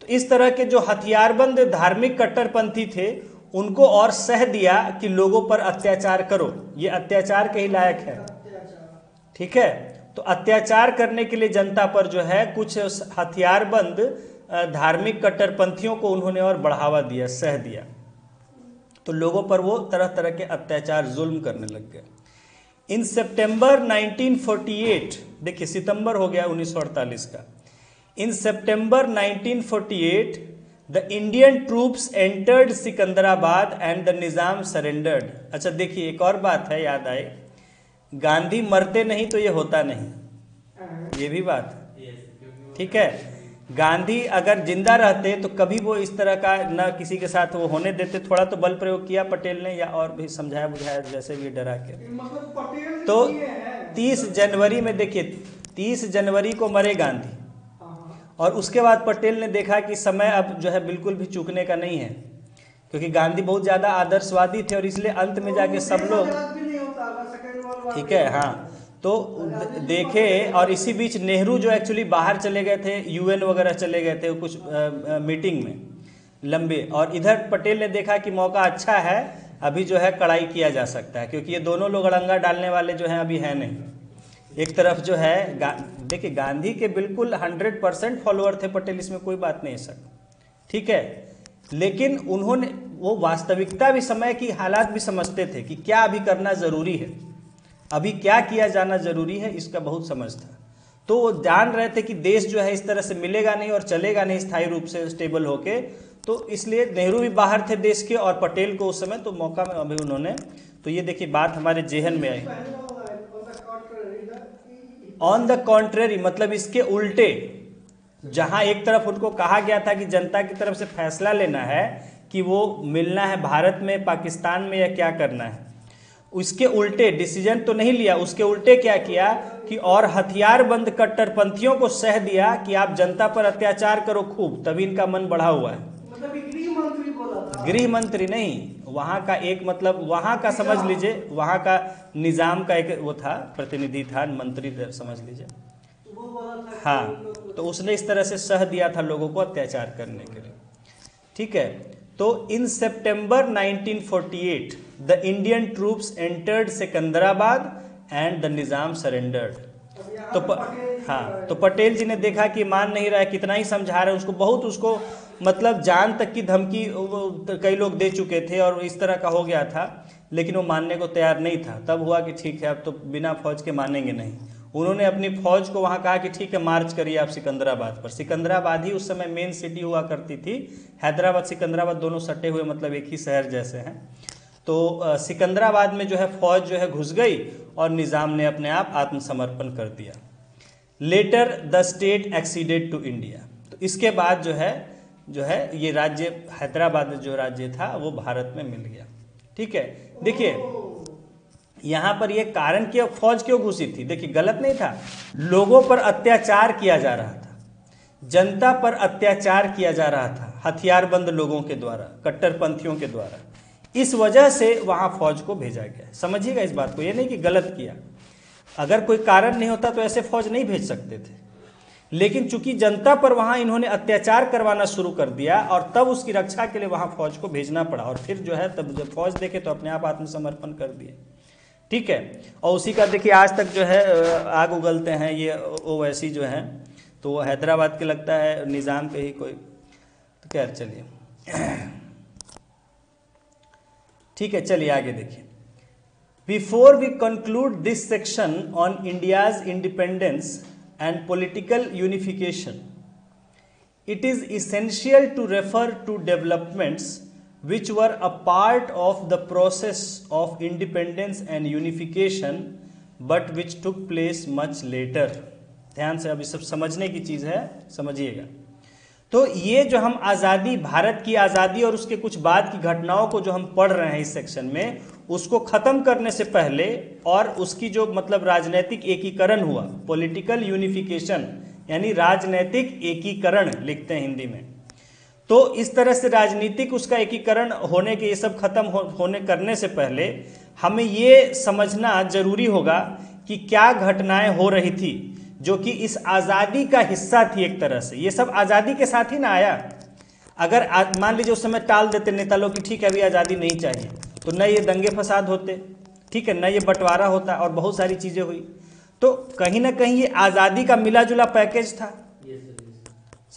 A: तो इस तरह के जो हथियारबंद धार्मिक कट्टरपंथी थे, उनको और सह दिया कि लोगों पर अत्याचार करो, ये अत्याचार के ही लायक है। ठीक है, तो अत्याचार करने के लिए जनता पर जो है कुछ हथियारबंद धार्मिक कट्टरपंथियों को उन्होंने और बढ़ावा दिया, सह दिया। तो लोगों पर वो तरह तरह के अत्याचार जुल्म करने लग गए। इन सितंबर 1948, देखिए सितंबर हो गया 1948 का। इन सितंबर 1948 the Indian troops entered Secunderabad and the Nizam surrendered. अच्छा देखिए, एक और बात है, याद आए, गांधी मरते नहीं तो ये होता नहीं, ये भी बात है। ठीक है, गांधी अगर जिंदा रहते तो कभी वो इस तरह का न किसी के साथ वो होने देते। थोड़ा तो बल प्रयोग किया पटेल ने, या और भी समझाया बुझाया, जैसे भी डरा के। तो 30 जनवरी में देखिए, 30 जनवरी को मरे गांधी, और उसके बाद पटेल ने देखा कि समय अब जो है बिल्कुल भी चूकने का नहीं है, क्योंकि गांधी बहुत ज़्यादा आदर्शवादी थे, और इसलिए अंत में जाके सब लोग, ठीक है, हाँ, तो देखे। और इसी बीच नेहरू जो एक्चुअली बाहर चले गए थे, यूएन वगैरह चले गए थे कुछ मीटिंग में लंबे, और इधर पटेल ने देखा कि मौका अच्छा है, अभी जो है कड़ाई किया जा सकता है, क्योंकि ये दोनों लोग अड़ंगा डालने वाले जो हैं अभी हैं नहीं। एक तरफ जो है देखिए, गांधी के बिल्कुल 100% फॉलोअर थे पटेल, इसमें कोई बात नहीं सर, ठीक है, लेकिन उन्होंने वो वास्तविकता भी, समय की हालात भी समझते थे कि क्या अभी करना ज़रूरी है, अभी क्या किया जाना ज़रूरी है, इसका बहुत समझ था। तो वो जान रहे थे कि देश जो है इस तरह से मिलेगा नहीं और चलेगा नहीं स्थायी रूप से स्टेबल होके, तो इसलिए नेहरू भी बाहर थे देश के, और पटेल को उस समय तो मौका में अभी उन्होंने, तो ये देखिए बात हमारे जेहन में आई। ऑन द कॉन्ट्रेरी मतलब इसके उल्टे, जहां एक तरफ उनको कहा गया था कि जनता की तरफ से फैसला लेना है कि वो मिलना है भारत में, पाकिस्तान में, या क्या करना है, उसके उल्टे डिसीजन तो नहीं लिया, उसके उल्टे क्या किया कि और हथियारबंद कट्टरपंथियों को सह दिया कि आप जनता पर अत्याचार करो खूब, तभी इनका मन बढ़ा हुआ है। मतलब गृह मंत्री बोला था, गृह मंत्री नहीं, वहां का एक मतलब वहां का समझ लीजिए, वहां का निजाम का एक वो था, प्रतिनिधि था, मंत्री समझ लीजिए, हाँ, तो उसने इस तरह से सह दिया था लोगों को अत्याचार करने के लिए। ठीक है, तो इन सितंबर 1948 the Indian troops entered Secunderabad and the Nizam surrendered. तो हाँ, तो पटेल जी ने देखा कि मान नहीं रहा है, कितना ही समझा रहे हैं उसको, बहुत उसको मतलब जान तक की धमकी कई लोग दे चुके थे और इस तरह का हो गया था, लेकिन वो मानने को तैयार नहीं था। तब हुआ कि ठीक है, अब तो बिना फौज के मानेंगे नहीं। उन्होंने अपनी फौज को वहाँ कहा कि ठीक है, मार्च करिए आप सिकंदराबाद पर। सिकंदराबाद ही उस समय मेन सिटी हुआ करती थी, हैदराबाद सिकंदराबाद दोनों सटे हुए मतलब एक ही शहर जैसे हैं। तो सिकंदराबाद में जो है फौज जो है घुस गई और निज़ाम ने अपने आप आत्मसमर्पण कर दिया। Later the state acceded to India. तो इसके बाद जो है ये राज्य हैदराबाद जो राज्य था वो भारत में मिल गया। ठीक है, देखिए यहाँ पर ये कारण कि फौज क्यों घुसी थी, देखिए गलत नहीं था, लोगों पर अत्याचार किया जा रहा था, जनता पर अत्याचार किया जा रहा था, हथियारबंद लोगों के द्वारा, कट्टरपंथियों के द्वारा। इस वजह से वहां फौज को भेजा गया। समझिएगा इस बात को, ये नहीं कि गलत किया, अगर कोई कारण नहीं होता तो ऐसे फौज नहीं भेज सकते थे, लेकिन चूंकि जनता पर वहां इन्होंने अत्याचार करवाना शुरू कर दिया और तब उसकी रक्षा के लिए वहां फौज को भेजना पड़ा, और फिर जो है तब जब फौज देखे तो अपने आप आत्मसमर्पण कर दिए। ठीक है, और उसी का देखिए आज तक जो है आग उगलते हैं ये ओवैसी जो है, तो वो हैदराबाद के लगता है निज़ाम पे ही कोई, तो क्या, चलिए ठीक है, चलिए आगे देखिए। Before we conclude this section on India's independence and political unification, it is essential to refer to developments which were a part of the process of independence and unification but which took place much later। ध्यान से, अभी सब समझने की चीज़ है, समझिएगा। तो ये जो हम आज़ादी, भारत की आज़ादी और उसके कुछ बाद की घटनाओं को जो हम पढ़ रहे हैं इस सेक्शन में, उसको ख़त्म करने से पहले और उसकी जो मतलब राजनीतिक एकीकरण हुआ, पॉलिटिकल यूनिफिकेशन यानी राजनीतिक एकीकरण लिखते हैं हिंदी में, तो इस तरह से राजनीतिक उसका एकीकरण होने के, ये सब खत्म होने करने से पहले हमें ये समझना जरूरी होगा कि क्या घटनाएं हो रही थी जो कि इस आज़ादी का हिस्सा थी एक तरह से। ये सब आज़ादी के साथ ही ना आया। अगर मान लीजिए उस समय टाल देते नेता लोग कि ठीक है अभी आज़ादी नहीं चाहिए, तो न ये दंगे फसाद होते, ठीक है, न ये बंटवारा होता और बहुत सारी चीज़ें हुई। तो कहीं ना कहीं ये आज़ादी का मिला जुला पैकेज था,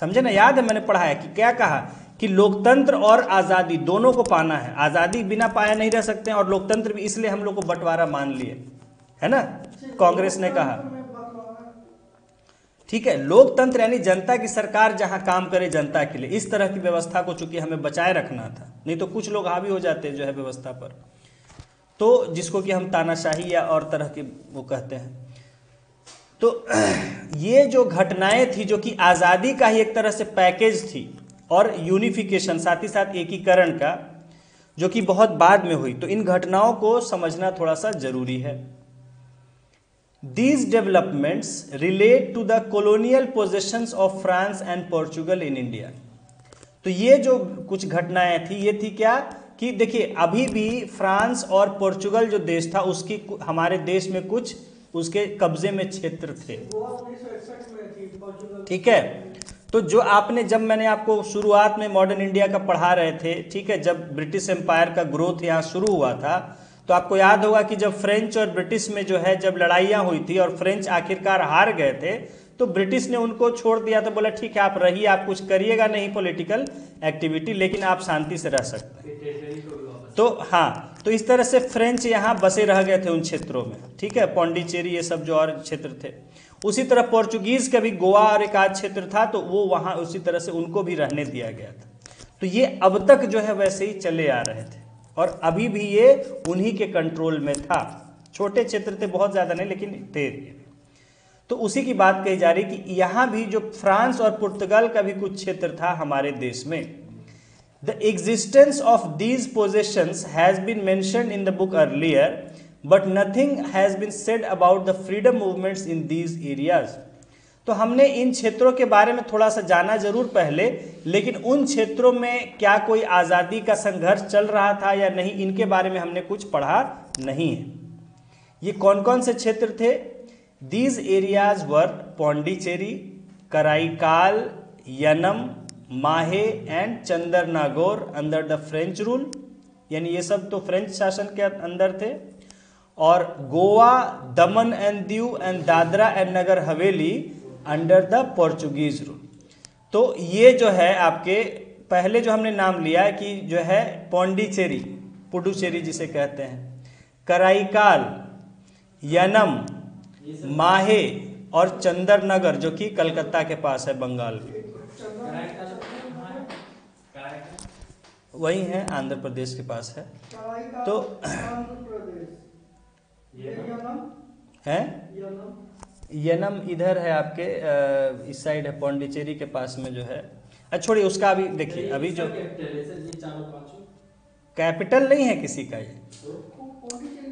A: समझे ना। याद है मैंने पढ़ा है कि क्या कहा कि लोकतंत्र और आज़ादी दोनों को पाना है, आज़ादी बिना पाया नहीं रह सकते हैं, और लोकतंत्र भी, इसलिए हम लोग को बंटवारा मान लिए, है ना, कांग्रेस ने कहा। ठीक है, लोकतंत्र यानी जनता की सरकार जहां काम करे जनता के लिए, इस तरह की व्यवस्था को चूंकि हमें बचाए रखना था, नहीं तो कुछ लोग हावी हो जाते हैं जो है व्यवस्था पर, तो जिसको कि हम तानाशाही या और तरह के वो कहते हैं। तो ये जो घटनाएं थी जो कि आज़ादी का ही एक तरह से पैकेज थी, और यूनिफिकेशन साथ ही साथ एकीकरण का, जो कि बहुत बाद में हुई, तो इन घटनाओं को समझना थोड़ा सा जरूरी है। These developments relate to the colonial possessions of France and Portugal in India। तो ये जो कुछ घटनाएं थी, ये थी क्या कि देखिए अभी भी फ्रांस और पोर्चुगल जो देश था उसकी हमारे देश में कुछ उसके कब्जे में क्षेत्र थे, ठीक है। तो जो आपने, जब मैंने आपको शुरुआत में मॉडर्न इंडिया का पढ़ा रहे थे, ठीक है, जब ब्रिटिश एम्पायर का ग्रोथ यहाँ शुरू हुआ था, तो आपको याद होगा कि जब फ्रेंच और ब्रिटिश में जो है जब लड़ाइयाँ हुई थी और फ्रेंच आखिरकार हार गए थे, तो ब्रिटिश ने उनको छोड़ दिया, तो बोला ठीक है आप रहिए, आप कुछ करिएगा नहीं पॉलिटिकल एक्टिविटी, लेकिन आप शांति से रह सकते हैं। तो हाँ, तो इस तरह से फ्रेंच यहाँ बसे रह गए थे उन क्षेत्रों में, ठीक है, पौंडीचेरी ये सब जो और क्षेत्र थे। उसी तरह पोर्चुगीज का भी गोवा और एक आध क्षेत्र था, तो वो वहाँ उसी तरह से उनको भी रहने दिया गया था। तो ये अब तक जो है वैसे ही चले आ रहे थे, और अभी भी ये उन्हीं के कंट्रोल में था। छोटे क्षेत्र थे, बहुत ज़्यादा नहीं, लेकिन थे। तो उसी की बात कही जा रही कि यहाँ भी जो फ्रांस और पुर्तगाल का भी कुछ क्षेत्र था हमारे देश में। The existence of these possessions has been mentioned in the book earlier, but nothing has been said about the freedom movements in these areas. तो हमने इन क्षेत्रों के बारे में थोड़ा सा जाना जरूर पहले, लेकिन उन क्षेत्रों में क्या कोई आज़ादी का संघर्ष चल रहा था या नहीं, इनके बारे में हमने कुछ पढ़ा नहीं है। ये कौन कौन से क्षेत्र थे? These areas were Pondicherry, Karaikal, Yanam, Mahe and Chandernagore under the French rule, यानी ये सब तो फ्रेंच शासन के अंदर थे। और Goa, Daman and Diu and Dadra and Nagar Haveli under the Portuguese rule. तो ये जो है आपके पहले जो हमने नाम लिया कि जो है पौंडीचेरी, पुडुचेरी जिसे कहते हैं, कराईकाल, यनम, माहे और चंदरनगर जो कि कलकत्ता के पास है बंगाल में, वही है, आंध्र प्रदेश के पास है। तो है यनम इधर है आपके इस साइड है, पौंडीचेरी के पास में जो है। अच्छा छोड़िए उसका, अभी देखिए अभी जो कैपिटल नहीं है किसी का ये,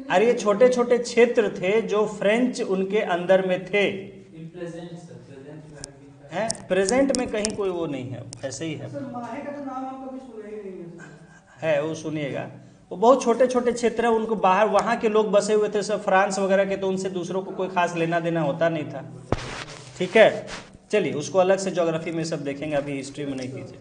A: अरे ये छोटे छोटे क्षेत्र थे जो फ्रेंच उनके अंदर में थे। है, प्रेजेंट में कहीं कोई वो नहीं है, ऐसे ही है।
B: सर माहे का तो नाम हम कभी सुने ही नहीं
A: है वो सुनिएगा, वो बहुत छोटे छोटे क्षेत्र है, उनको बाहर वहाँ के लोग बसे हुए थे सब फ्रांस वगैरह के, तो उनसे दूसरों को कोई खास लेना देना होता नहीं था। ठीक है, चलिए उसको अलग से ज्योग्राफी में सब देखेंगे, अभी हिस्ट्री में नहीं कीजिए।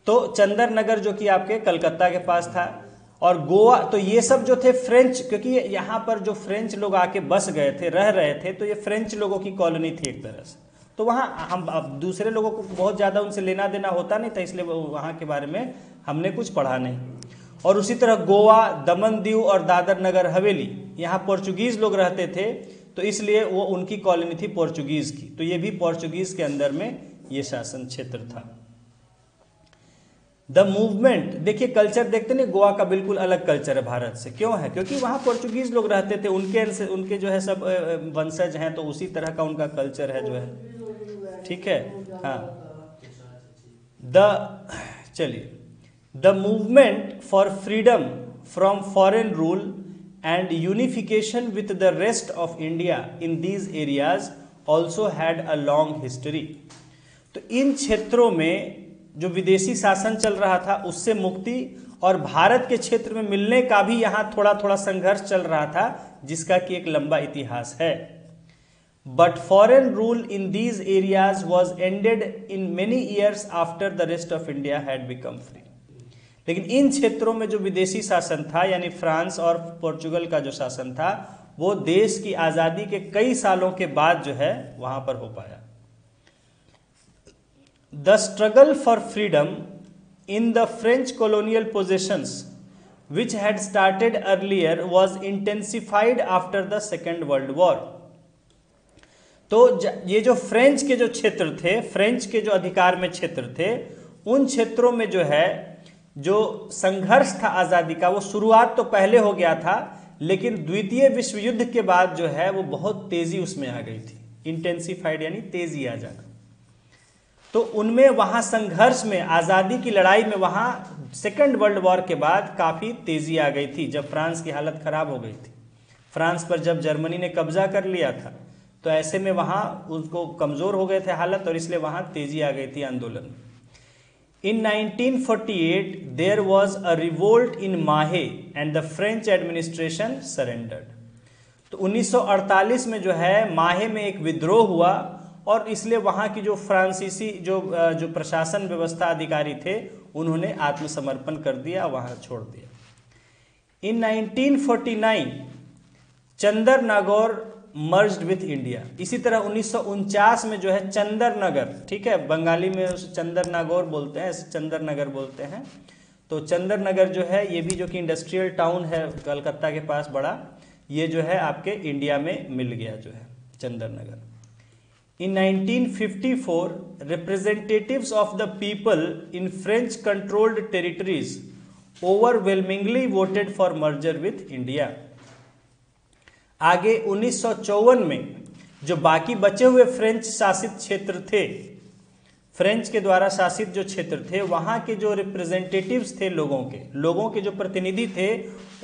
A: तो चंदर नगर जो कि आपके कलकत्ता के पास था, और गोवा, तो ये सब जो थे फ्रेंच, क्योंकि यहाँ पर जो फ्रेंच लोग आके बस गए थे, रह रहे थे, तो ये फ्रेंच लोगों की कॉलोनी थी एक तरह से। तो वहाँ हम अब दूसरे लोगों को बहुत ज़्यादा उनसे लेना देना होता नहीं था, इसलिए वहाँ के बारे में हमने कुछ पढ़ा नहीं। और उसी तरह गोवा, दमन दीव और दादर नगर हवेली, यहाँ पोर्चुगीज़ लोग रहते थे, तो इसलिए वो उनकी कॉलोनी थी पोर्चुगीज़ की, तो ये भी पोर्चुगीज़ के अंदर में ये शासन क्षेत्र था। द मूवमेंट, देखिए कल्चर देखते नहीं, गोवा का बिल्कुल अलग कल्चर है भारत से। क्यों है? क्योंकि वहाँ पोर्चुगीज़ लोग रहते थे, उनके जो है सब वंशज हैं, तो उसी तरह का उनका कल्चर है जो है। ठीक है, हाँ। चलिए, the movement for freedom from foreign rule and unification with the rest of India in these areas also had a long history. तो इन क्षेत्रों में जो विदेशी शासन चल रहा था उससे मुक्ति और भारत के क्षेत्र में मिलने का भी यहाँ थोड़ा थोड़ा संघर्ष चल रहा था, जिसका कि एक लंबा इतिहास है। But foreign rule in these areas was ended in many years after the rest of India had become free. लेकिन इन क्षेत्रों में जो विदेशी शासन था, यानी फ्रांस और पोर्चुगल का जो शासन था, वो देश की आज़ादी के कई सालों के बाद जो है वहाँ पर हो पाया। The struggle for freedom in the French colonial possessions, which had started earlier, was intensified after the Second World War. तो ये जो फ्रेंच के जो क्षेत्र थे, फ्रेंच के जो अधिकार में क्षेत्र थे, उन क्षेत्रों में जो है जो संघर्ष था आज़ादी का, वो शुरुआत तो पहले हो गया था, लेकिन द्वितीय विश्व युद्ध के बाद जो है वो बहुत तेज़ी उसमें आ गई थी। इंटेंसिफाइड यानी तेज़ी आ जाना। तो उनमें वहाँ संघर्ष में, आज़ादी की लड़ाई में, वहाँ सेकेंड वर्ल्ड वॉर के बाद काफ़ी तेज़ी आ गई थी, जब फ्रांस की हालत ख़राब हो गई थी। फ्रांस पर जब जर्मनी ने कब्जा कर लिया था, तो ऐसे में वहाँ उनको कमज़ोर हो गए थे हालत, और इसलिए वहाँ तेज़ी आ गई थी आंदोलन। In 1948 there was a revolt in Mahe and the French administration surrendered. तो 1948 में जो है माहे में एक विद्रोह हुआ, और इसलिए वहाँ की जो फ्रांसीसी जो प्रशासन व्यवस्था अधिकारी थे, उन्होंने आत्मसमर्पण कर दिया, वहाँ छोड़ दिया। In 1949 Chandernagore merged with India. इसी तरह 1949 में जो है चंदर नगर, ठीक है, बंगाली में उसे चंदर नागौर बोलते हैं, चंदर नगर बोलते हैं। तो चंदर नगर जो है ये भी जो कि इंडस्ट्रियल टाउन है कलकत्ता के पास बड़ा, ये जो है आपके इंडिया में मिल गया जो है चंदर नगर। In 1954, representatives of the people in French-controlled territories overwhelmingly voted for merger with India. आगे 1954 में जो बाकी बचे हुए फ्रेंच शासित क्षेत्र थे, फ्रेंच के द्वारा शासित जो क्षेत्र थे, वहाँ के जो रिप्रेजेंटेटिव्स थे, लोगों के जो प्रतिनिधि थे,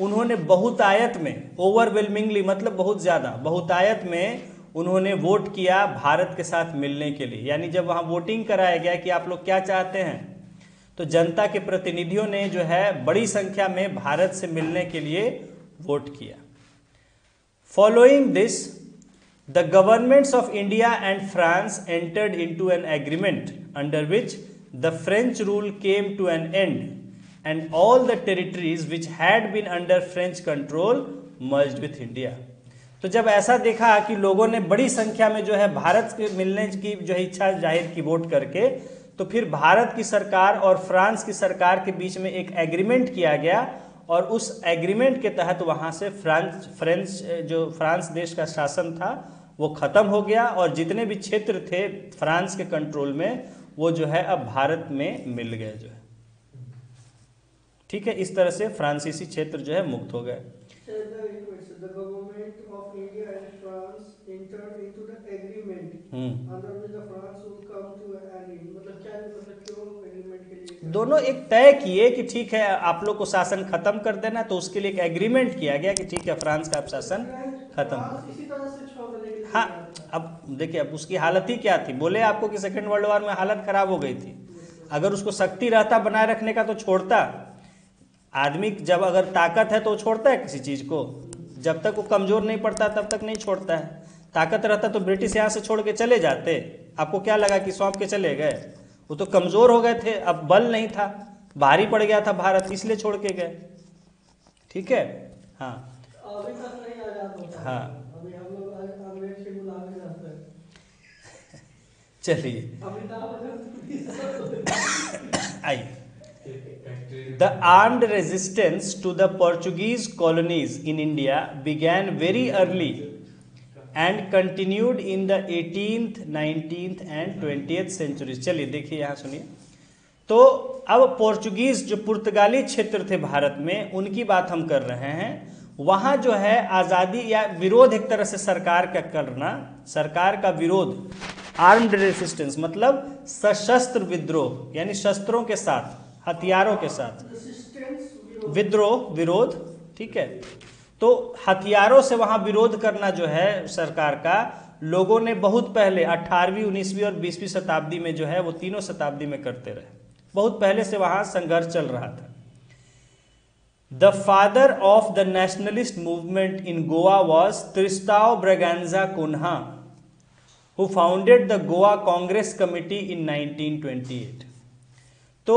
A: उन्होंने बहुतायत में, ओवरवेलमिंगली मतलब बहुत ज़्यादा, बहुतायत में उन्होंने वोट किया भारत के साथ मिलने के लिए। यानी जब वहाँ वोटिंग कराया गया कि आप लोग क्या चाहते हैं, तो जनता के प्रतिनिधियों ने जो है बड़ी संख्या में भारत से मिलने के लिए वोट किया। Following this the governments of India and France entered into an agreement under which the French rule came to an end and all the territories which had been under French control merged with India. तो जब ऐसा देखा कि लोगों ने बड़ी संख्या में जो है भारत के मिलने की जो है इच्छा जाहिर की वोट करके, तो फिर भारत की सरकार और फ्रांस की सरकार के बीच में एक एग्रीमेंट किया गया, और उस एग्रीमेंट के तहत वहाँ से फ्रांस देश का शासन था वो ख़त्म हो गया, और जितने भी क्षेत्र थे फ्रांस के कंट्रोल में, वो जो है अब भारत में मिल गए जो है। ठीक है, इस तरह से फ्रांसीसी क्षेत्र जो है मुक्त हो गए।
B: The government of India and France entered into the agreement under which the France would come to an end. मतलब क्या, मतलब क्यों एग्रीमेंट के लिए?
A: दोनों एक तय किए कि ठीक है आप लोग को शासन खत्म कर देना, तो उसके लिए एक एग्रीमेंट किया गया कि ठीक है फ्रांस का शासन खत्म।
B: इसी तरह से छोड़ देने के लिए
A: हाँ, अब देखिए अब उसकी हालत ही क्या थी, बोले आपको कि सेकेंड वर्ल्ड वॉर में हालत खराब हो गई थी। अगर उसको शक्ति रहता बनाए रखने का तो छोड़ता। आदमी जब अगर ताकत है तो वो छोड़ता है किसी चीज को, जब तक वो कमजोर नहीं पड़ता तब तक नहीं छोड़ता है। ताकत रहता तो ब्रिटिश यहाँ से छोड़ के चले जाते। आपको क्या लगा कि सौंप के चले गए? वो तो कमजोर हो गए थे, अब बल नहीं था, भारी पड़ गया था भारत, इसलिए छोड़ के गए। ठीक है, हाँ
B: अभी तक नहीं आजाद होता।
A: हाँ,
B: अभी हम लोग अंग्रेज के गुलाम में रहते हैं।
A: चलिए
B: अमिताभ
A: आइए। The armed resistance to the Portuguese colonies in India began very early and continued in the 18th, 19th and 20th centuries। चलिए देखिए यहाँ सुनिए। तो अब पोर्चुगीज जो पुर्तगाली क्षेत्र थे भारत में, उनकी बात हम कर रहे हैं। वहाँ जो है आज़ादी या विरोध एक तरह से सरकार का करना, सरकार का विरोध, आर्म्ड रेसिस्टेंस मतलब सशस्त्र विद्रोह, यानी शस्त्रों के साथ, हथियारों के साथ विद्रोह, विरोध। ठीक है, तो हथियारों से वहां विरोध करना जो है सरकार का, लोगों ने बहुत पहले 18वीं, 19वीं और 20वीं शताब्दी में जो है वो तीनों शताब्दी में करते रहे। बहुत पहले से वहां संघर्ष चल रहा था। The father of the nationalist movement in Goa was Tristao Braganza Cunha, who founded the Goa Congress committee in 1928। तो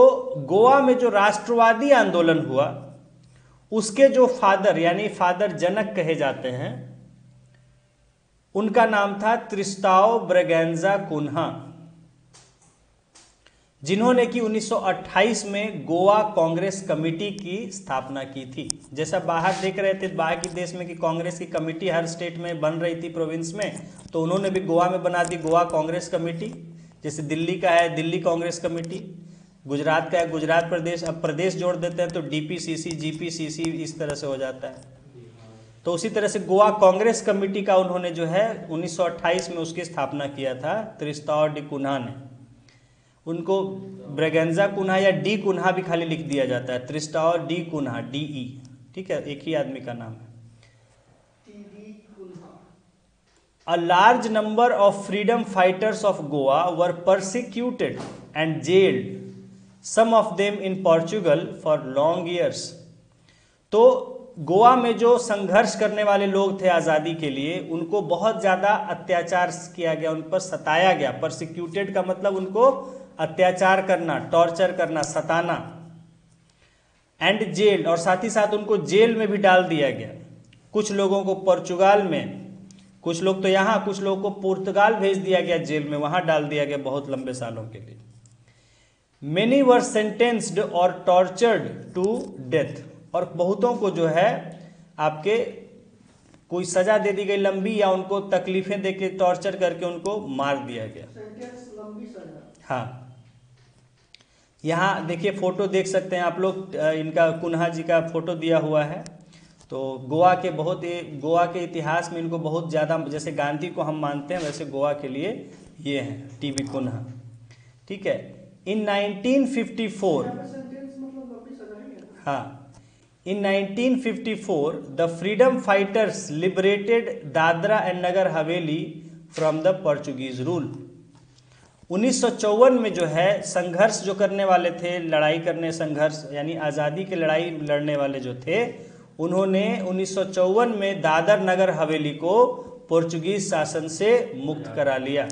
A: गोवा में जो राष्ट्रवादी आंदोलन हुआ, उसके जो फादर यानी फादर जनक कहे जाते हैं, उनका नाम था त्रिस्ताओ ब्रगैंजा कुन्हा, जिन्होंने कि 1928 में गोवा कांग्रेस कमेटी की स्थापना की थी। जैसा बाहर देख रहे थे बाकी देश में कि कांग्रेस की कमेटी हर स्टेट में बन रही थी, प्रोविंस में, तो उन्होंने भी गोवा में बना दी गोवा कांग्रेस कमेटी। जैसे दिल्ली का है दिल्ली कांग्रेस कमेटी, गुजरात का है गुजरात प्रदेश। अब प्रदेश जोड़ देते हैं तो डीपीसीसी, जीपीसीसी इस तरह से हो जाता है। तो उसी तरह से गोवा कांग्रेस कमेटी का उन्होंने जो है 1928 में उसकी स्थापना किया था त्रिस्ताओ डी कुन्हा ने। उनको ब्रगैंजा कुन्हा या डी कुन्हा भी खाली लिख दिया जाता है, त्रिस्ताओ डी कुन्हा, डीई। ठीक है, एक ही आदमी का नाम है। A large number of freedom fighters of Goa were persecuted and jailed, some of them in Portugal for long years। तो गोवा में जो संघर्ष करने वाले लोग थे आज़ादी के लिए, उनको बहुत ज़्यादा अत्याचार किया गया, उन पर सताया गया। परसिक्यूटेड का मतलब उनको अत्याचार करना, टॉर्चर करना, सताना। एंड जेल, और साथ ही साथ उनको जेल में भी डाल दिया गया। कुछ लोगों को पोर्चुगाल में, कुछ लोग तो यहाँ, कुछ लोगों को पुर्तगाल भेज दिया गया जेल में, वहां डाल दिया गया बहुत लंबे सालों के लिए। मेनी वर सेंटेंस्ड और टॉर्चर्ड टू डेथ, और बहुतों को जो है आपके कोई सजा दे दी गई लंबी, या उनको तकलीफें देके टॉर्चर करके उनको मार दिया गया।
B: लंबी सजा।
A: हाँ, यहाँ देखिए फोटो देख सकते हैं आप लोग, इनका कुन्हा जी का फोटो दिया हुआ है। तो गोवा के इतिहास में इनको बहुत ज़्यादा, जैसे गांधी को हम मानते हैं वैसे गोवा के लिए ये हैं टीवी कुन्हा। ठीक है, इन 1954, हाँ, in 1954 the freedom fighters liberated Dadra and Nagar Haveli from the Portuguese rule. 1954 में जो है संघर्ष जो करने वाले थे, लड़ाई करने, संघर्ष यानी आज़ादी की लड़ाई लड़ने वाले जो थे, उन्होंने 1954 में दादर नगर हवेली को पोर्चुगीज शासन से मुक्त करा लिया।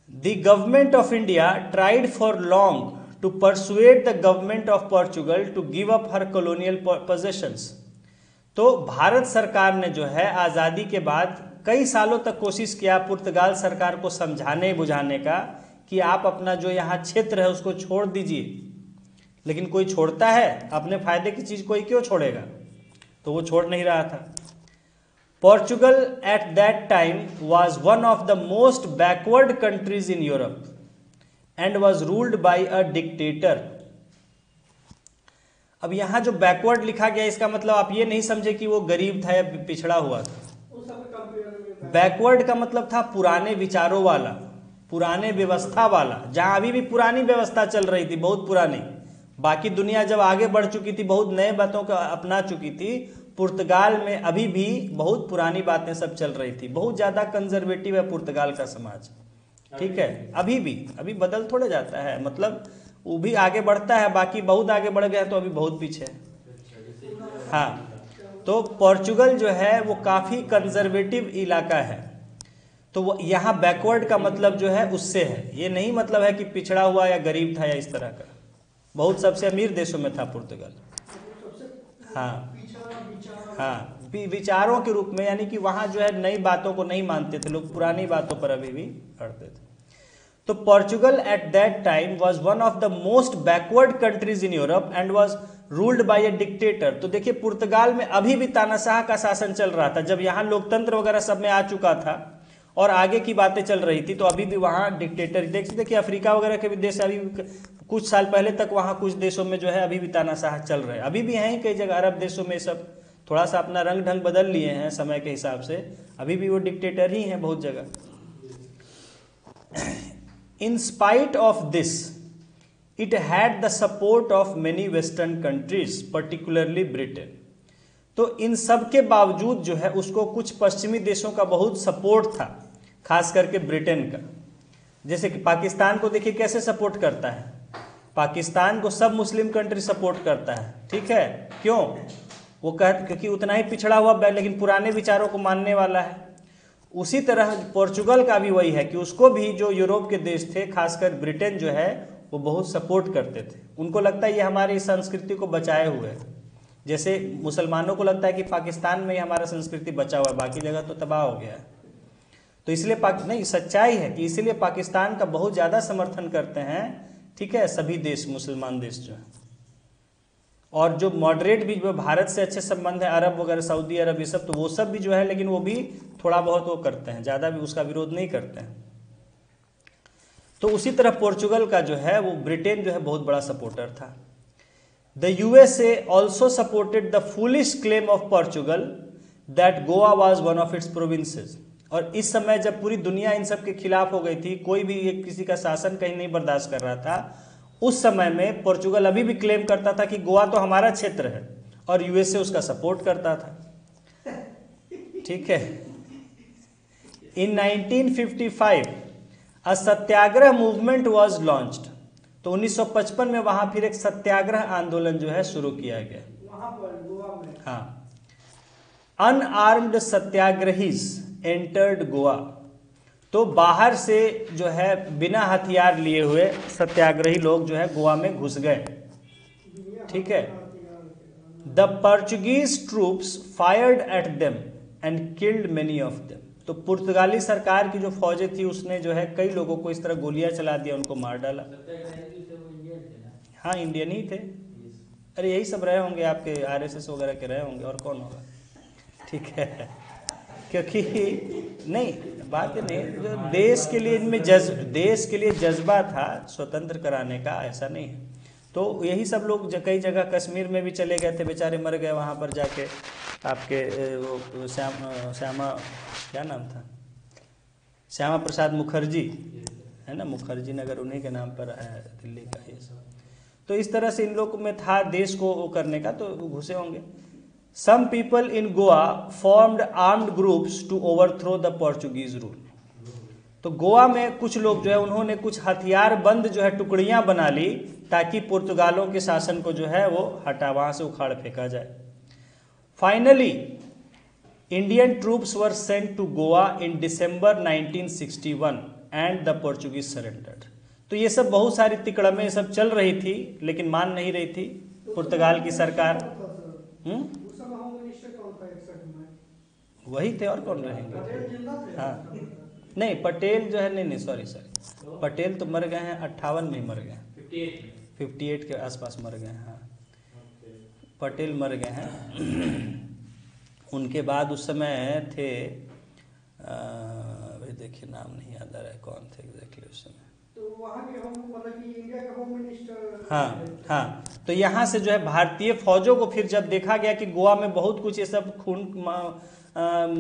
A: The government of India tried for long to persuade the government of Portugal to give up her colonial possessions. तो भारत सरकार ने जो है आज़ादी के बाद कई सालों तक कोशिश किया पुर्तगाल सरकार को समझाने बुझाने का कि आप अपना जो यहाँ क्षेत्र है उसको छोड़ दीजिए, लेकिन कोई छोड़ता है? अपने फायदे की चीज कोई क्यों छोड़ेगा? तो वो छोड़ नहीं रहा था। Portugal at that time was one of the most backward countries in Europe and was ruled by a dictator. अब यहां जो बैकवर्ड लिखा गया, इसका मतलब आप ये नहीं समझे कि वो गरीब था या पिछड़ा हुआ था। बैकवर्ड का मतलब था पुराने विचारों वाला, पुराने व्यवस्था वाला, जहां अभी भी पुरानी व्यवस्था चल रही थी, बहुत पुरानी। बाकी दुनिया जब आगे बढ़ चुकी थी, बहुत नए बातों को अपना चुकी थी, पुर्तगाल में अभी भी बहुत पुरानी बातें सब चल रही थी, बहुत ज़्यादा कंजर्वेटिव है पुर्तगाल का समाज, ठीक है, अभी भी, अभी बदल थोड़े जाता है, मतलब वो भी आगे बढ़ता है, बाकी बहुत आगे बढ़ गया तो अभी बहुत पीछे है। हाँ, तो पोर्चुगल जो है वो काफ़ी कंजर्वेटिव इलाका है, तो वो यहाँ बैकवर्ड का मतलब जो है उससे है, ये नहीं मतलब है कि पिछड़ा हुआ या गरीब था या इस तरह का, बहुत सबसे अमीर देशों में था पुर्तगाल। हाँ हाँ, विचारों के रूप में, यानी कि वहाँ जो है नई बातों को नहीं मानते थे लोग, पुरानी बातों पर अभी भी अड़ते थे। तो Portugal at that time was one of the most backward countries in Europe and was ruled by a dictator. तो देखिए पुर्तगाल में अभी भी तानाशाह का शासन चल रहा था, जब यहाँ लोकतंत्र वगैरह सब में आ चुका था और आगे की बातें चल रही थी, तो अभी भी वहाँ डिक्टेटर, देखिए अफ्रीका वगैरह के भी देश अभी कुछ साल पहले तक वहाँ कुछ देशों में जो है अभी भी तानाशाह चल रहे हैं, अभी भी हैं कई जगह अरब देशों में, सब थोड़ा सा अपना रंग ढंग बदल लिए हैं समय के हिसाब से, अभी भी वो डिक्टेटर ही हैं बहुत जगह। In spite of this, it had the support of many Western countries, particularly Britain. तो इन सब के बावजूद जो है उसको कुछ पश्चिमी देशों का बहुत सपोर्ट था, खास करके ब्रिटेन का। जैसे कि पाकिस्तान को देखिए कैसे सपोर्ट करता है, पाकिस्तान को सब मुस्लिम कंट्री सपोर्ट करता है, ठीक है, क्यों? वो क्योंकि उतना ही पिछड़ा हुआ लेकिन पुराने विचारों को मानने वाला है। उसी तरह पोर्चुगल का भी वही है कि उसको भी जो यूरोप के देश थे, खासकर ब्रिटेन जो है वो बहुत सपोर्ट करते थे, उनको लगता है ये हमारी संस्कृति को बचाए हुए है, जैसे मुसलमानों को लगता है कि पाकिस्तान में ही हमारा संस्कृति बचा हुआ है, बाकी जगह तो तबाह हो गया है। तो इसलिए नहीं, सच्चाई है कि इसीलिए पाकिस्तान का बहुत ज़्यादा समर्थन करते हैं, ठीक है, सभी देश, मुसलमान देश जो है, और जो मॉडरेट भी जो भारत से अच्छे संबंध है, अरब वगैरह, सऊदी अरब, ये सब, तो वो सब भी जो है, लेकिन वो भी थोड़ा बहुत वो करते हैं, ज़्यादा भी उसका विरोध नहीं करते हैं। तो उसी तरह पोर्चुगल का जो है वो ब्रिटेन जो है बहुत बड़ा सपोर्टर था। The USA also supported the foolish claim of Portugal that Goa was one of its provinces. और इस समय जब पूरी दुनिया इन सब के खिलाफ हो गई थी, कोई भी किसी का शासन कहीं नहीं बर्दाश्त कर रहा था, उस समय में पोर्चुगल अभी भी क्लेम करता था कि गोवा तो हमारा क्षेत्र है, और यूएसए उसका सपोर्ट करता था, ठीक है। इन 1955 अ सत्याग्रह मूवमेंट वाज लॉन्च्ड। तो 1955 में वहां फिर एक सत्याग्रह आंदोलन जो है शुरू किया गया,
B: वहां पर गोवा में।
A: हाँ, अनआर्म्ड सत्याग्रहीज एंटर्ड गोवा। तो बाहर से जो है बिना हथियार लिए हुए सत्याग्रही लोग जो है गोवा में घुस गए, ठीक है। The Portuguese troops fired at them and killed many of them. तो पुर्तगाली सरकार की जो फौजें थी उसने जो है कई लोगों को इस तरह गोलियां चला दिया, उनको मार डाला। हाँ, इंडियन ही थे, अरे यही सब रहे होंगे, आपके आरएसएस वगैरह के रहे होंगे, और कौन होगा, ठीक है। क्योंकि नहीं, बात नहीं, जो देश के लिए इनमें देश के लिए जज्बा था स्वतंत्र कराने का, ऐसा नहीं है। तो यही सब लोग कई जगह कश्मीर में भी चले गए थे, बेचारे मर गए वहाँ पर जाके। आपके वो श्यामा क्या नाम था, श्यामा प्रसाद मुखर्जी है ना, मुखर्जी नगर उन्हीं के नाम पर है दिल्ली का, ये सब। तो इस तरह से इन लोग में था देश को वो करने का, तो घुसे होंगे। Some people in Goa formed armed groups to overthrow the Portuguese rule. तो गोवा में कुछ लोग जो है उन्होंने कुछ हथियार बंद जो है टुकड़ियां बना ली ताकि पुर्तगालों के शासन को जो है वो हटा, वहां से उखाड़ फेंका जाए। Finally Indian troops were sent to Goa in December 1961 and the Portuguese surrendered. तो ये सब बहुत सारी तिकड़में सब चल रही थी, लेकिन मान नहीं रही थी पुर्तगाल की सरकार। वही थे, और कौन रहेंगे। हाँ, नहीं पटेल जो है, नहीं सॉरी पटेल तो मर गए हैं 58 में ही मर गए, 58 के आसपास मर गए हैं। हाँ, पटेल मर गए हैं। उनके बाद उस समय थे, देखिए नाम नहीं याद आ रहा है कौन थे एग्जैक्टली उस समय।
B: तो वहाँ के मतलब कि इंडिया के होम मिनिस्टर।
A: हाँ, तो यहाँ से जो है भारतीय फौजों को फिर जब देखा गया कि गोवा में बहुत कुछ ये सब खून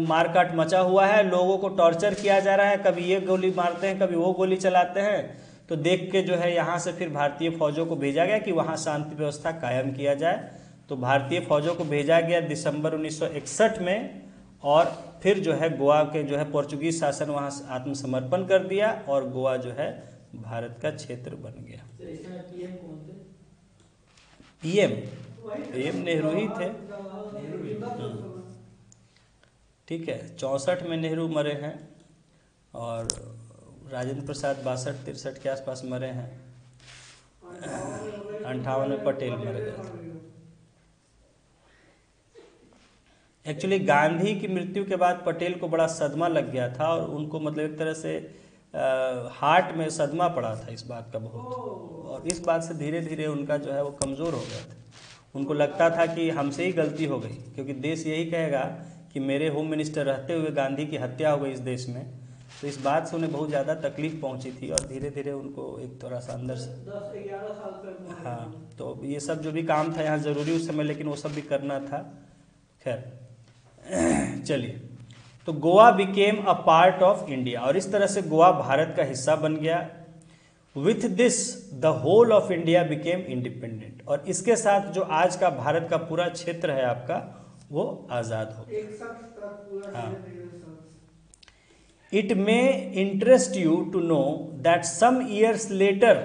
A: मारकाट मचा हुआ है, लोगों को टॉर्चर किया जा रहा है, कभी ये गोली मारते हैं कभी वो गोली चलाते हैं, तो देख के जो है यहाँ से फिर भारतीय फौजों को भेजा गया कि वहाँ शांति व्यवस्था कायम किया जाए। तो भारतीय फौजों को भेजा गया दिसंबर 1961 में, और फिर जो है गोवा के जो है पोर्चुगीज शासन वहाँ आत्मसमर्पण कर दिया और गोवा जो है भारत का क्षेत्र बन गया। पीएम नेहरू ही थे। ठीक है, 64 में नेहरू मरे हैं और राजेंद्र प्रसाद 62-63 के आसपास मरे हैं। 58 में पटेल मर गए थे। एक्चुअली गांधी की मृत्यु के बाद पटेल को बड़ा सदमा लग गया था और उनको मतलब एक तरह से हार्ट में सदमा पड़ा था इस बात का बहुत, और इस बात से धीरे धीरे उनका जो है वो कमज़ोर हो गया था। उनको लगता था कि हमसे ही गलती हो गई, क्योंकि देश यही कहेगा कि मेरे होम मिनिस्टर रहते हुए गांधी की हत्या हो गई इस देश में। तो इस बात से उन्हें बहुत ज़्यादा तकलीफ पहुंची थी और धीरे धीरे उनको एक थोड़ा सा अंदर से
B: 10-11 साल तक।
A: हाँ, तो ये सब जो भी काम था यहाँ ज़रूरी उस समय, लेकिन वो सब भी करना था। खैर चलिए, तो Goa became a part of India, और इस तरह से गोवा भारत का हिस्सा बन गया। With this the whole of India became independent, और इसके साथ जो आज का भारत का पूरा क्षेत्र है आपका वो आज़ाद हो गया। हाँ, it may interest you to know that some years later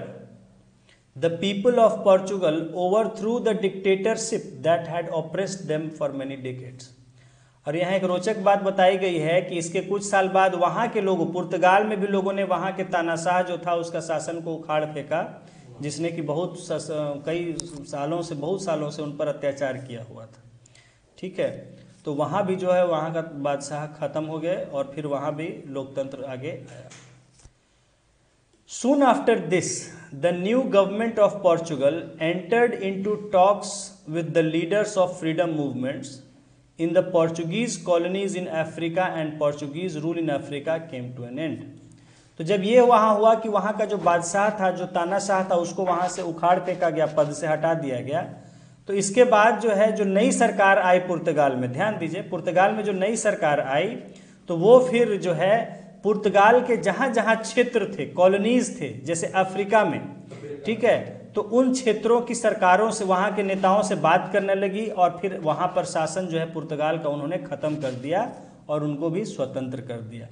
A: the people of Portugal overthrew the dictatorship that had oppressed them for many decades. और यहाँ एक रोचक बात बताई गई है कि इसके कुछ साल बाद वहाँ के लोगों, पुर्तगाल में भी लोगों ने वहाँ के तानाशाह जो था उसका शासन को उखाड़ फेंका, जिसने कि बहुत सालों से उन पर अत्याचार किया हुआ था। ठीक है, तो वहाँ भी जो है वहाँ का बादशाह खत्म हो गए और फिर वहाँ भी लोकतंत्र आगे आया। Soon after this, the new government of Portugal entered into talks with the leaders of freedom movements in the Portuguese colonies in Africa, and Portuguese rule in Africa came to an end. तो जब ये वहाँ हुआ कि वहाँ का जो बादशाह था, जो तानाशाह था, उसको वहाँ से उखाड़ फेंका गया, पद से हटा दिया गया, तो इसके बाद जो है जो नई सरकार आई पुर्तगाल में, ध्यान दीजिए, पुर्तगाल में जो नई सरकार आई तो वो फिर जो है पुर्तगाल के जहाँ जहाँ क्षेत्र थे, कॉलोनीज थे, जैसे अफ्रीका में, ठीक है, तो उन क्षेत्रों की सरकारों से, वहाँ के नेताओं से बात करने लगी और फिर वहाँ पर शासन जो है पुर्तगाल का उन्होंने ख़त्म कर दिया और उनको भी स्वतंत्र कर दिया।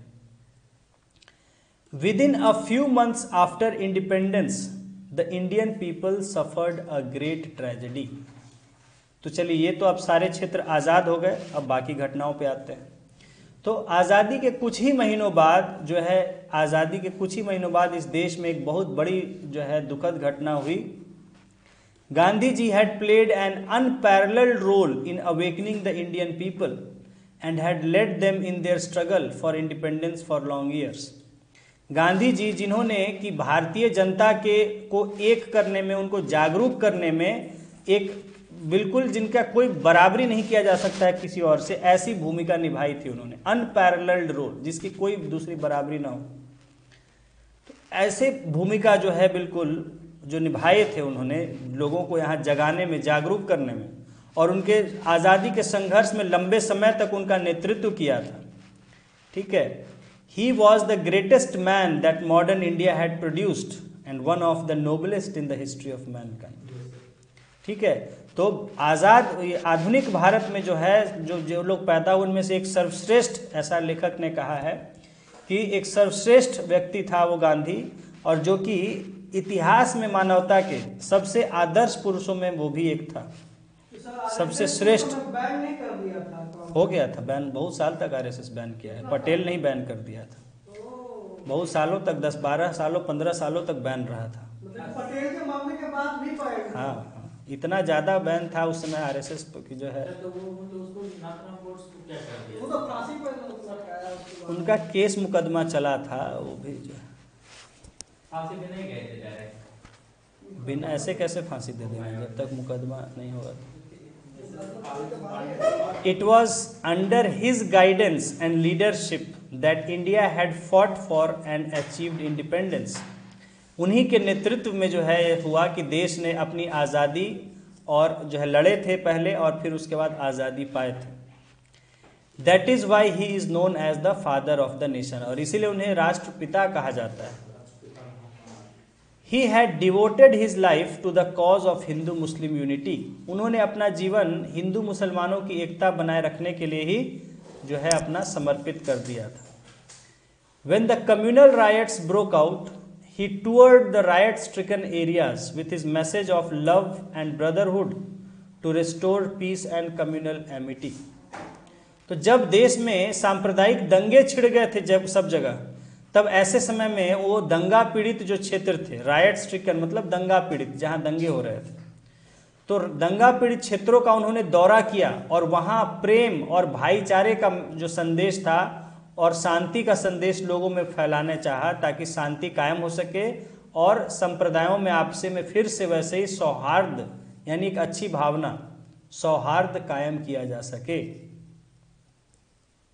A: Within a few months after independence the Indian people suffered a great tragedy. तो चलिए, ये तो अब सारे क्षेत्र आज़ाद हो गए, अब बाकी घटनाओं पे आते हैं। तो आज़ादी के कुछ ही महीनों बाद जो है, आज़ादी के कुछ ही महीनों बाद इस देश में एक बहुत बड़ी जो है दुखद घटना हुई। Gandhi ji had played an unparalleled role in awakening the Indian people and had led them in their struggle for independence for long years. Gandhi ji, जिन्होंने कि भारतीय जनता के को एक करने में, उनको जागरूक करने में, एक बिल्कुल जिनका कोई बराबरी नहीं किया जा सकता है किसी और से, ऐसी भूमिका निभाई थी उन्होंने, अनपैरेलल्ड रोल, जिसकी कोई दूसरी बराबरी ना हो। तो ऐसे भूमिका जो है बिल्कुल जो निभाए थे उन्होंने, लोगों को यहाँ जगाने में, जागरूक करने में, और उनके आज़ादी के संघर्ष में लंबे समय तक उनका नेतृत्व किया था। ठीक है, he was the greatest man that modern India had produced and one of the noblest in the history of Mankind. ठीक है, तो आधुनिक भारत में जो है, जो लोग पैदा हुए उनमें से एक सर्वश्रेष्ठ, ऐसा लेखक ने कहा है कि एक सर्वश्रेष्ठ व्यक्ति था वो गांधी, और जो कि इतिहास में मानवता के सबसे आदर्श पुरुषों में वो भी एक था, सबसे श्रेष्ठ।
B: बैन नहीं कर दिया था?
A: हो गया था बैन, बहुत साल तक आरएसएस बैन किया है, पटेल ने ही बैन कर दिया था, बहुत सालों तक, 10-12 सालों 15 सालों तक बैन रहा था।
B: मतलब पटेल के मामले के बाद भी पाएगा।
A: हाँ, इतना ज़्यादा बैन था उस समय आरएसएस की जो है।
C: तो वो उसको बोर्ड्स को क्या कर दिया?
B: वो तो फांसी पर लटकाया उसके बाद।
A: उनका केस मुकदमा चला था, वो भी जो है
C: फांसी देने ही गए थे डायरेक्ट।
A: बिना ऐसे कैसे फांसी दे देंगे जब तक मुकदमा नहीं होगा। It was under his guidance and leadership that India had fought for and achieved independence. उन्हीं के नेतृत्व में जो है हुआ कि देश ने अपनी आज़ादी और जो है लड़े थे पहले, और फिर उसके बाद आज़ादी पाए थे। That is why he is known as the father of the nation, और इसीलिए उन्हें राष्ट्रपिता कहा जाता है। He had devoted his life to the cause of Hindu Muslim unity. उन्होंने अपना जीवन हिंदू मुसलमानों की एकता बनाए रखने के लिए ही जो है अपना समर्पित कर दिया था। When the communal riots broke out, he toured the riot-stricken areas with his message of love and brotherhood to restore peace and communal amity. तो जब देश में सांप्रदायिक दंगे छिड़ गए थे जब सब जगह, तब ऐसे समय में वो दंगा पीड़ित जो क्षेत्र थे, रायट स्ट्रिकन मतलब दंगा पीड़ित, जहां दंगे हो रहे थे, तो दंगा पीड़ित क्षेत्रों का उन्होंने दौरा किया और वहां प्रेम और भाईचारे का जो संदेश था और शांति का संदेश लोगों में फैलाने चाहा, ताकि शांति कायम हो सके और संप्रदायों में आपसे में फिर से वैसे ही सौहार्द यानी एक अच्छी भावना, सौहार्द कायम किया जा सके।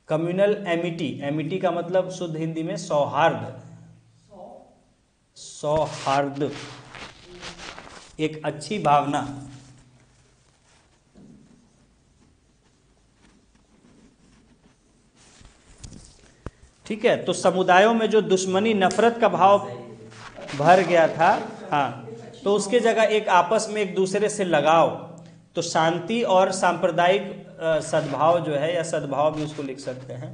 A: कम्युनल एमिटी, एमिटी का मतलब शुद्ध हिंदी में सौहार्द, सौहार्द एक अच्छी भावना। ठीक है, तो समुदायों में जो दुश्मनी नफरत का भाव भर गया था, हाँ, तो उसके जगह एक आपस में एक दूसरे से लगाव, तो शांति और सांप्रदायिक सद्भाव जो है, या सद्भाव भी उसको लिख सकते हैं,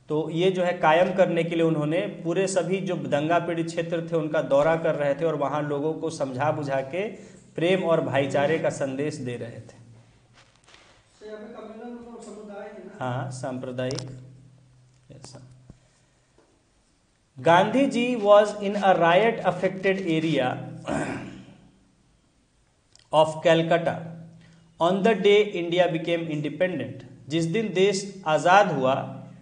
A: तो ये जो है कायम करने के लिए उन्होंने पूरे सभी जो दंगा पीड़ित क्षेत्र थे उनका दौरा कर रहे थे और वहाँ लोगों को समझा बुझा के प्रेम और भाईचारे का संदेश दे रहे थे। हाँ, सांप्रदायिक। Gandhi ji was in a riot affected area of Calcutta on the day India became independent. जिस दिन देश आज़ाद हुआ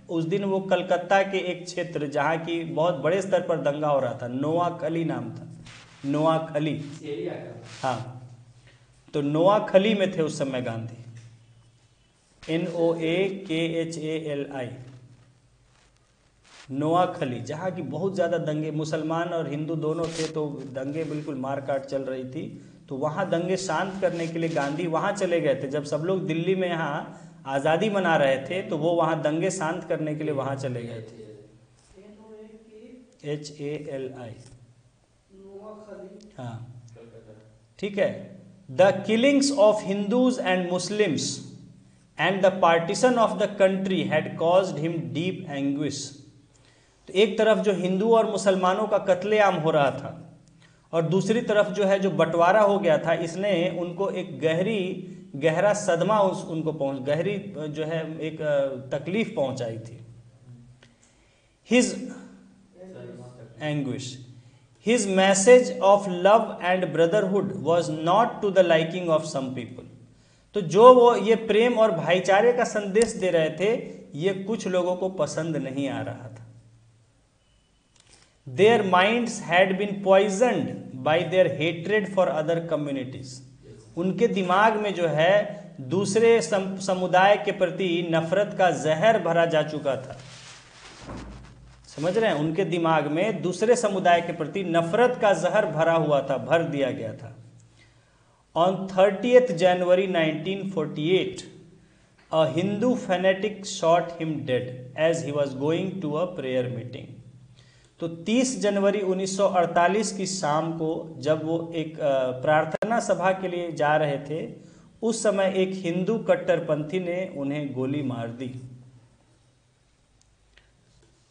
A: उस दिन वो कलकत्ता के एक क्षेत्र जहाँ की बहुत बड़े स्तर पर दंगा हो रहा था, नोआखली नाम था, नोआखली, हाँ, तो नोआखली में थे उस समय गांधी, NOAKHALI, नोआखली, जहाँ की बहुत ज़्यादा दंगे, मुसलमान और हिंदू दोनों थे, तो दंगे बिल्कुल मार काट चल रही थी। तो वहाँ दंगे शांत करने के लिए गांधी वहाँ चले गए थे। जब सब लोग दिल्ली में यहाँ आज़ादी मना रहे थे तो वो वहाँ दंगे शांत करने के लिए वहाँ चले गए थे। HALI, हाँ, ठीक है। The killings of Hindus and Muslims and the partition of the country had caused him deep anguish. तो एक तरफ जो हिंदू और मुसलमानों का कत्लेआम हो रहा था और दूसरी तरफ जो है जो बंटवारा हो गया था, इसने उनको एक गहरा सदमा उनको गहरी जो है एक तकलीफ पहुंचाई थी। His anguish, his message of love and brotherhood was not to the liking of some people. तो जो वो ये प्रेम और भाईचारे का संदेश दे रहे थे, ये कुछ लोगों को पसंद नहीं आ रहा था। Their minds had been poisoned by their hatred for other communities. उनके दिमाग में जो है दूसरे समुदाय के प्रति नफरत का जहर भरा जा चुका था। समझ रहे हैं, उनके दिमाग में दूसरे समुदाय के प्रति नफरत का जहर भरा हुआ था, भर दिया गया था। On 30th January 1948, a Hindu fanatic shot him dead as he was going to a prayer meeting. तो 30 जनवरी 1948 की शाम को जब वो एक प्रार्थना सभा के लिए जा रहे थे, उस समय एक हिंदू कट्टरपंथी ने उन्हें गोली मार दी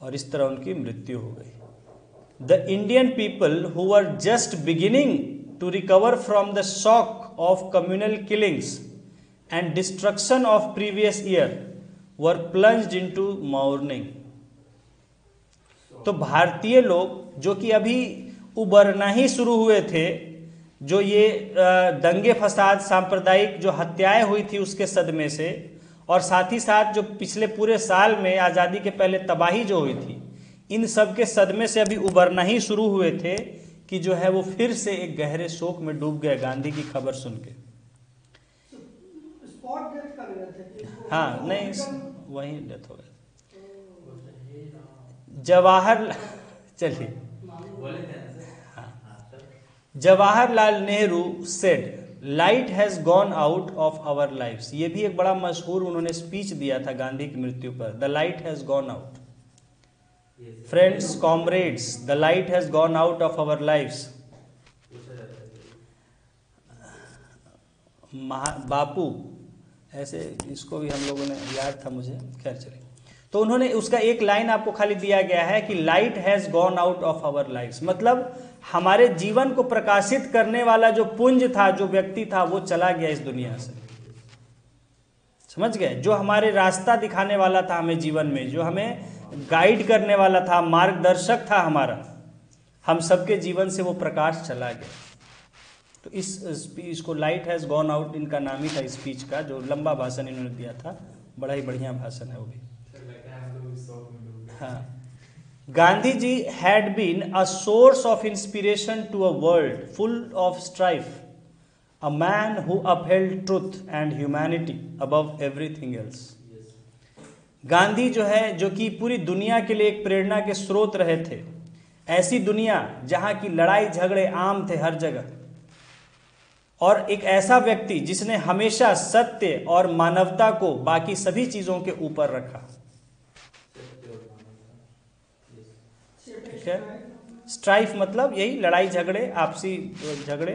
A: और इस तरह उनकी मृत्यु हो गई। The Indian people who were just beginning to recover from the shock of communal killings and destruction of previous year were plunged into mourning. तो भारतीय लोग जो कि अभी उभरना ही शुरू हुए थे, जो ये दंगे फसाद, सांप्रदायिक जो हत्याएं हुई थी उसके सदमे से, और साथ ही साथ जो पिछले पूरे साल में आज़ादी के पहले तबाही जो हुई थी, इन सब के सदमे से अभी उभरना ही शुरू हुए थे कि जो है वो फिर से एक गहरे शोक में डूब गए गांधी की खबर सुन के। हाँ, नहीं, वही डेथ हो गया। Jawaharlal Nehru said, light has gone out of our lives. ये भी एक बड़ा मशहूर उन्होंने स्पीच दिया था गांधी की मृत्यु पर। The light has gone out, friends, comrades, the light has gone out of our lives. Bapu, ऐसे इसको भी हम लोगों ने याद था मुझे, खैर चलिए। तो उन्होंने उसका एक लाइन आपको खाली दिया गया है कि light has gone out of our lives, मतलब हमारे जीवन को प्रकाशित करने वाला जो पुंज था, जो व्यक्ति था, वो चला गया इस दुनिया से। समझ गए? जो हमारे रास्ता दिखाने वाला था हमें जीवन में, जो हमें गाइड करने वाला था, मार्गदर्शक था हमारा, हम सबके जीवन से वो प्रकाश चला गया। तो इस स्पीच को लाइट हैज़ गॉन आउट इनका नाम ही था स्पीच का, जो लंबा भाषण इन्होंने दिया था, बड़ा ही बढ़िया भाषण है वो भी। हाँ, Gandhi ji had been a source of inspiration to a world full of strife, a man who upheld truth and humanity above everything else. Gandhi जो है, जो कि पूरी दुनिया के लिए एक प्रेरणा के स्रोत रहे थे, ऐसी दुनिया जहां की लड़ाई झगड़े आम थे हर जगह, और एक ऐसा व्यक्ति जिसने हमेशा सत्य और मानवता को बाकी सभी चीजों के ऊपर रखा। ठीक है, स्ट्राइफ मतलब यही लड़ाई झगड़े, आपसी झगड़े।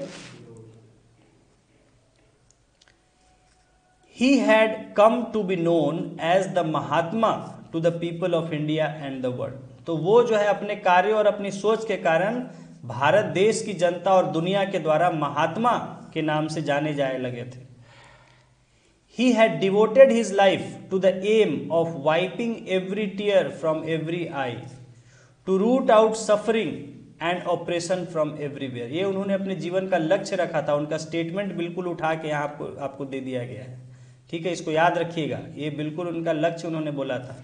A: He had come to be known as the Mahatma to the people of India and the world. तो वो जो है अपने कार्य और अपनी सोच के कारण भारत देश की जनता और दुनिया के द्वारा महात्मा के नाम से जाने जाने लगे थे। He had devoted his life to the aim of wiping every tear from every eye, to root out suffering and oppression from everywhere. ये उन्होंने अपने जीवन का लक्ष्य रखा था, उनका स्टेटमेंट बिल्कुल उठा के यहाँ आपको दे दिया गया है। ठीक है, इसको याद रखिएगा, ये बिल्कुल उनका लक्ष्य उन्होंने बोला था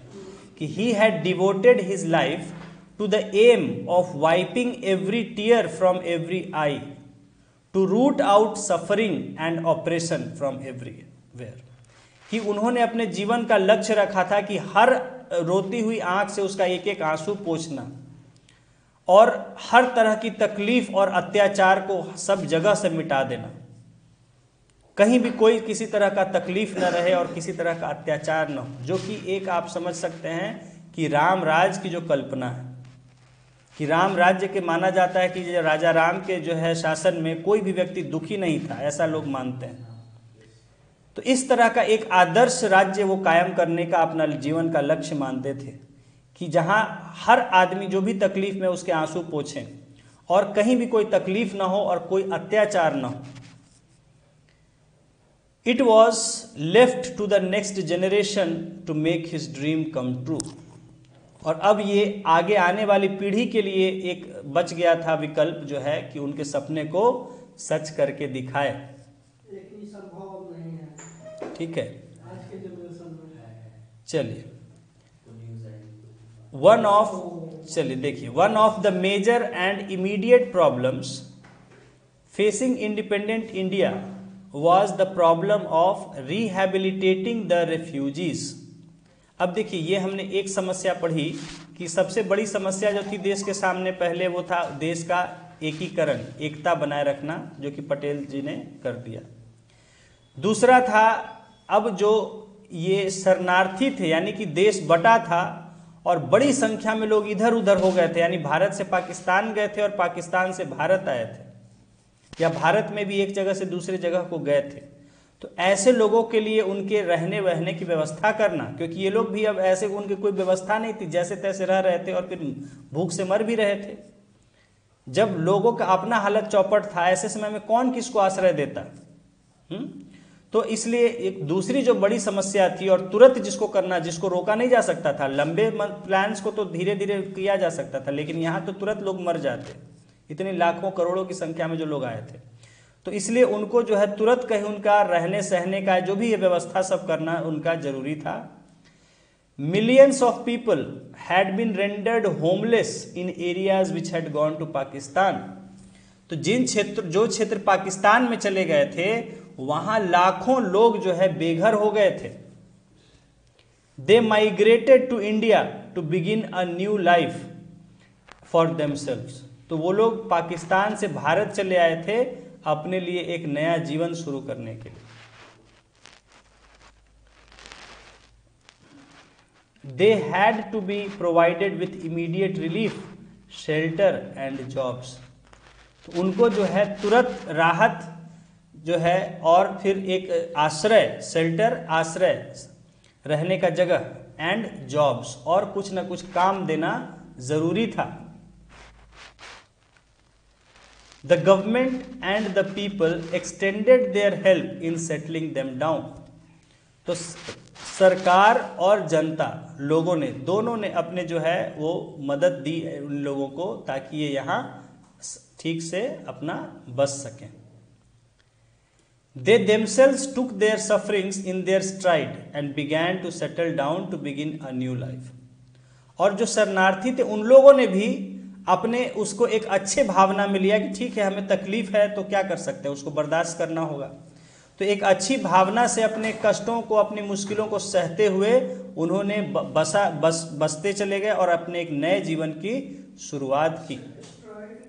A: कि he had devoted his life to the aim of wiping every tear from every eye, to root out suffering and oppression from everywhere. कि उन्होंने अपने जीवन का लक्ष्य रखा था कि हर रोती हुई आंख से उसका एक एक आंसू पोंछना, और हर तरह की तकलीफ और अत्याचार को सब जगह से मिटा देना, कहीं भी कोई किसी तरह का तकलीफ न रहे और किसी तरह का अत्याचार न हो, जो कि एक आप समझ सकते हैं कि राम राज की जो कल्पना है, कि राम राज्य के माना जाता है कि राजा राम के जो है शासन में कोई भी व्यक्ति दुखी नहीं था, ऐसा लोग मानते हैं। तो इस तरह का एक आदर्श राज्य वो कायम करने का अपना जीवन का लक्ष्य मानते थे, कि जहां हर आदमी जो भी तकलीफ में उसके आंसू पोंछें और कहीं भी कोई तकलीफ ना हो और कोई अत्याचार ना हो। It was left to the next generation to make his dream come true. और अब ये आगे आने वाली पीढ़ी के लिए एक बच गया था विकल्प, जो है कि उनके सपने को सच करके दिखाए।
B: लेकिन संभव नहीं है,
A: ठीक है,
B: आज के जनरेशन में।
A: चलिए देखिए, one of the major and immediate problems facing independent India was the problem of rehabilitating the refugees. अब देखिए, ये हमने एक समस्या पढ़ी कि सबसे बड़ी समस्या जो थी देश के सामने पहले, वो था देश का एकीकरण, एकता बनाए रखना, जो कि पटेल जी ने कर दिया। दूसरा था, अब जो ये शरणार्थी थे, यानी कि देश बटा था और बड़ी संख्या में लोग इधर उधर हो गए थे, यानी भारत से पाकिस्तान गए थे और पाकिस्तान से भारत आए थे, या भारत में भी एक जगह से दूसरे जगह को गए थे। तो ऐसे लोगों के लिए उनके रहने वहने की व्यवस्था करना, क्योंकि ये लोग भी अब ऐसे, उनकी कोई व्यवस्था नहीं थी, जैसे तैसे रह रहे थे और फिर भूख से मर भी रहे थे। जब लोगों का अपना हालत चौपट था, ऐसे समय में कौन किसको आश्रय देता? तो इसलिए एक दूसरी जो बड़ी समस्या थी, और तुरंत जिसको करना, जिसको रोका नहीं जा सकता था, लंबे प्लान्स को तो धीरे धीरे किया जा सकता था, लेकिन यहाँ तो तुरंत लोग मर जाते, इतनी लाखों करोड़ों की संख्या में जो लोग आए थे। तो इसलिए उनको जो है तुरंत कहीं उनका रहने सहने का जो भी ये व्यवस्था सब करना उनका जरूरी था। Millions of people had been rendered homeless in areas which had gone to Pakistan. तो जो क्षेत्र पाकिस्तान में चले गए थे, वहां लाखों लोग जो है बेघर हो गए थे। They migrated to India to begin a new life for themselves. तो वो लोग पाकिस्तान से भारत चले आए थे अपने लिए एक नया जीवन शुरू करने के लिए। They had to be provided with immediate relief, shelter and jobs. तो उनको जो है तुरंत राहत, जो है, और फिर एक आश्रय, शेल्टर, आश्रय, रहने का जगह, एंड जॉब्स, और कुछ ना कुछ काम देना जरूरी था। The government and the people extended their help in settling them down. तो सरकार और जनता, लोगों ने, दोनों ने अपने जो है वो मदद दी उन लोगों को, ताकि ये यहाँ ठीक से अपना बच सकें। They themselves took their sufferings in their stride and began to settle down to begin a new life. और जो शरणार्थी थे उन लोगों ने भी अपने उसको एक अच्छे भावना में लिया कि ठीक है, हमें तकलीफ है तो क्या कर सकते हैं, उसको बर्दाश्त करना होगा। तो एक अच्छी भावना से अपने कष्टों को, अपनी मुश्किलों को सहते हुए उन्होंने बसते चले गए और अपने एक नए जीवन की शुरुआत की।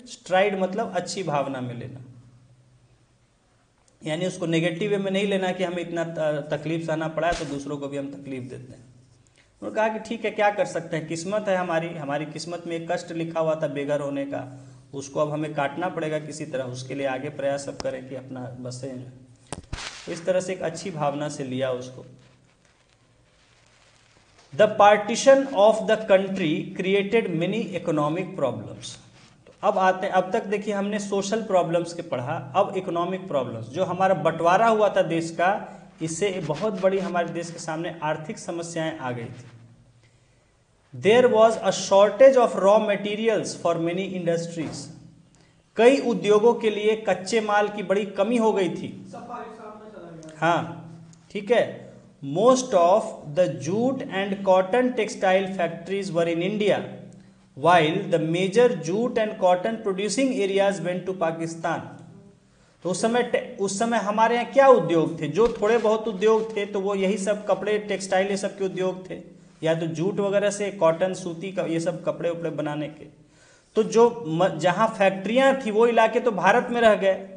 A: स्ट्राइड मतलब अच्छी भावना में लेना, यानी उसको नेगेटिव वे में नहीं लेना कि हमें इतना तकलीफ सहना पड़ा है तो दूसरों को भी हम तकलीफ देते हैं। उन्होंने कहा कि ठीक है, क्या कर सकते हैं, किस्मत है हमारी किस्मत में एक कष्ट लिखा हुआ था बेघर होने का, उसको अब हमें काटना पड़ेगा किसी तरह, उसके लिए आगे प्रयास सब करें कि अपना बसें। तो इस तरह से एक अच्छी भावना से लिया उसको। The partition of the country created many economic problems. अब आते हैं, अब तक देखिए हमने सोशल प्रॉब्लम्स के पढ़ा, अब इकोनॉमिक प्रॉब्लम्स, जो हमारा बंटवारा हुआ था देश का, इससे बहुत बड़ी हमारे देश के सामने आर्थिक समस्याएं आ गई थी। There was a shortage of raw materials for many industries. कई उद्योगों के लिए कच्चे माल की बड़ी कमी हो गई थी। हाँ, ठीक है। Most of the jute and cotton textile factories were in India, while the major jute and cotton producing areas went to Pakistan। तो उस समय हमारे यहाँ क्या उद्योग थे, जो थोड़े बहुत उद्योग थे तो वो यही सब कपड़े, टेक्सटाइल, ये सब के उद्योग थे, या तो जूट वगैरह से, कॉटन, सूती का, ये सब कपड़े उपड़े बनाने के। तो जो जहाँ फैक्ट्रियाँ थी वो इलाके तो भारत में रह गए,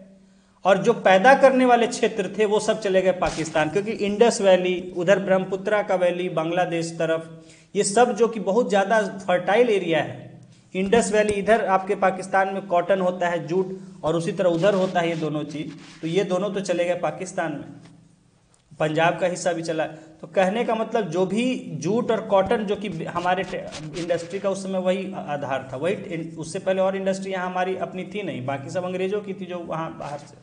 A: और जो पैदा करने वाले क्षेत्र थे वो सब चले गए पाकिस्तान, क्योंकि इंडस वैली, उधर ब्रह्मपुत्रा का वैली, बांग्लादेश तरफ, ये सब जो कि बहुत ज़्यादा फर्टाइल एरिया है। इंडस वैली इधर आपके पाकिस्तान में कॉटन होता है, जूट, और उसी तरह उधर होता है ये दोनों चीज़, तो ये दोनों तो चले गए पाकिस्तान में। पंजाब का हिस्सा भी चला। तो कहने का मतलब जो भी जूट और कॉटन जो कि हमारे इंडस्ट्री का उस समय वही आधार था, वही, उससे पहले और इंडस्ट्री यहाँ हमारी अपनी थी नहीं, बाकी सब अंग्रेजों की थी जो वहाँ बाहर से।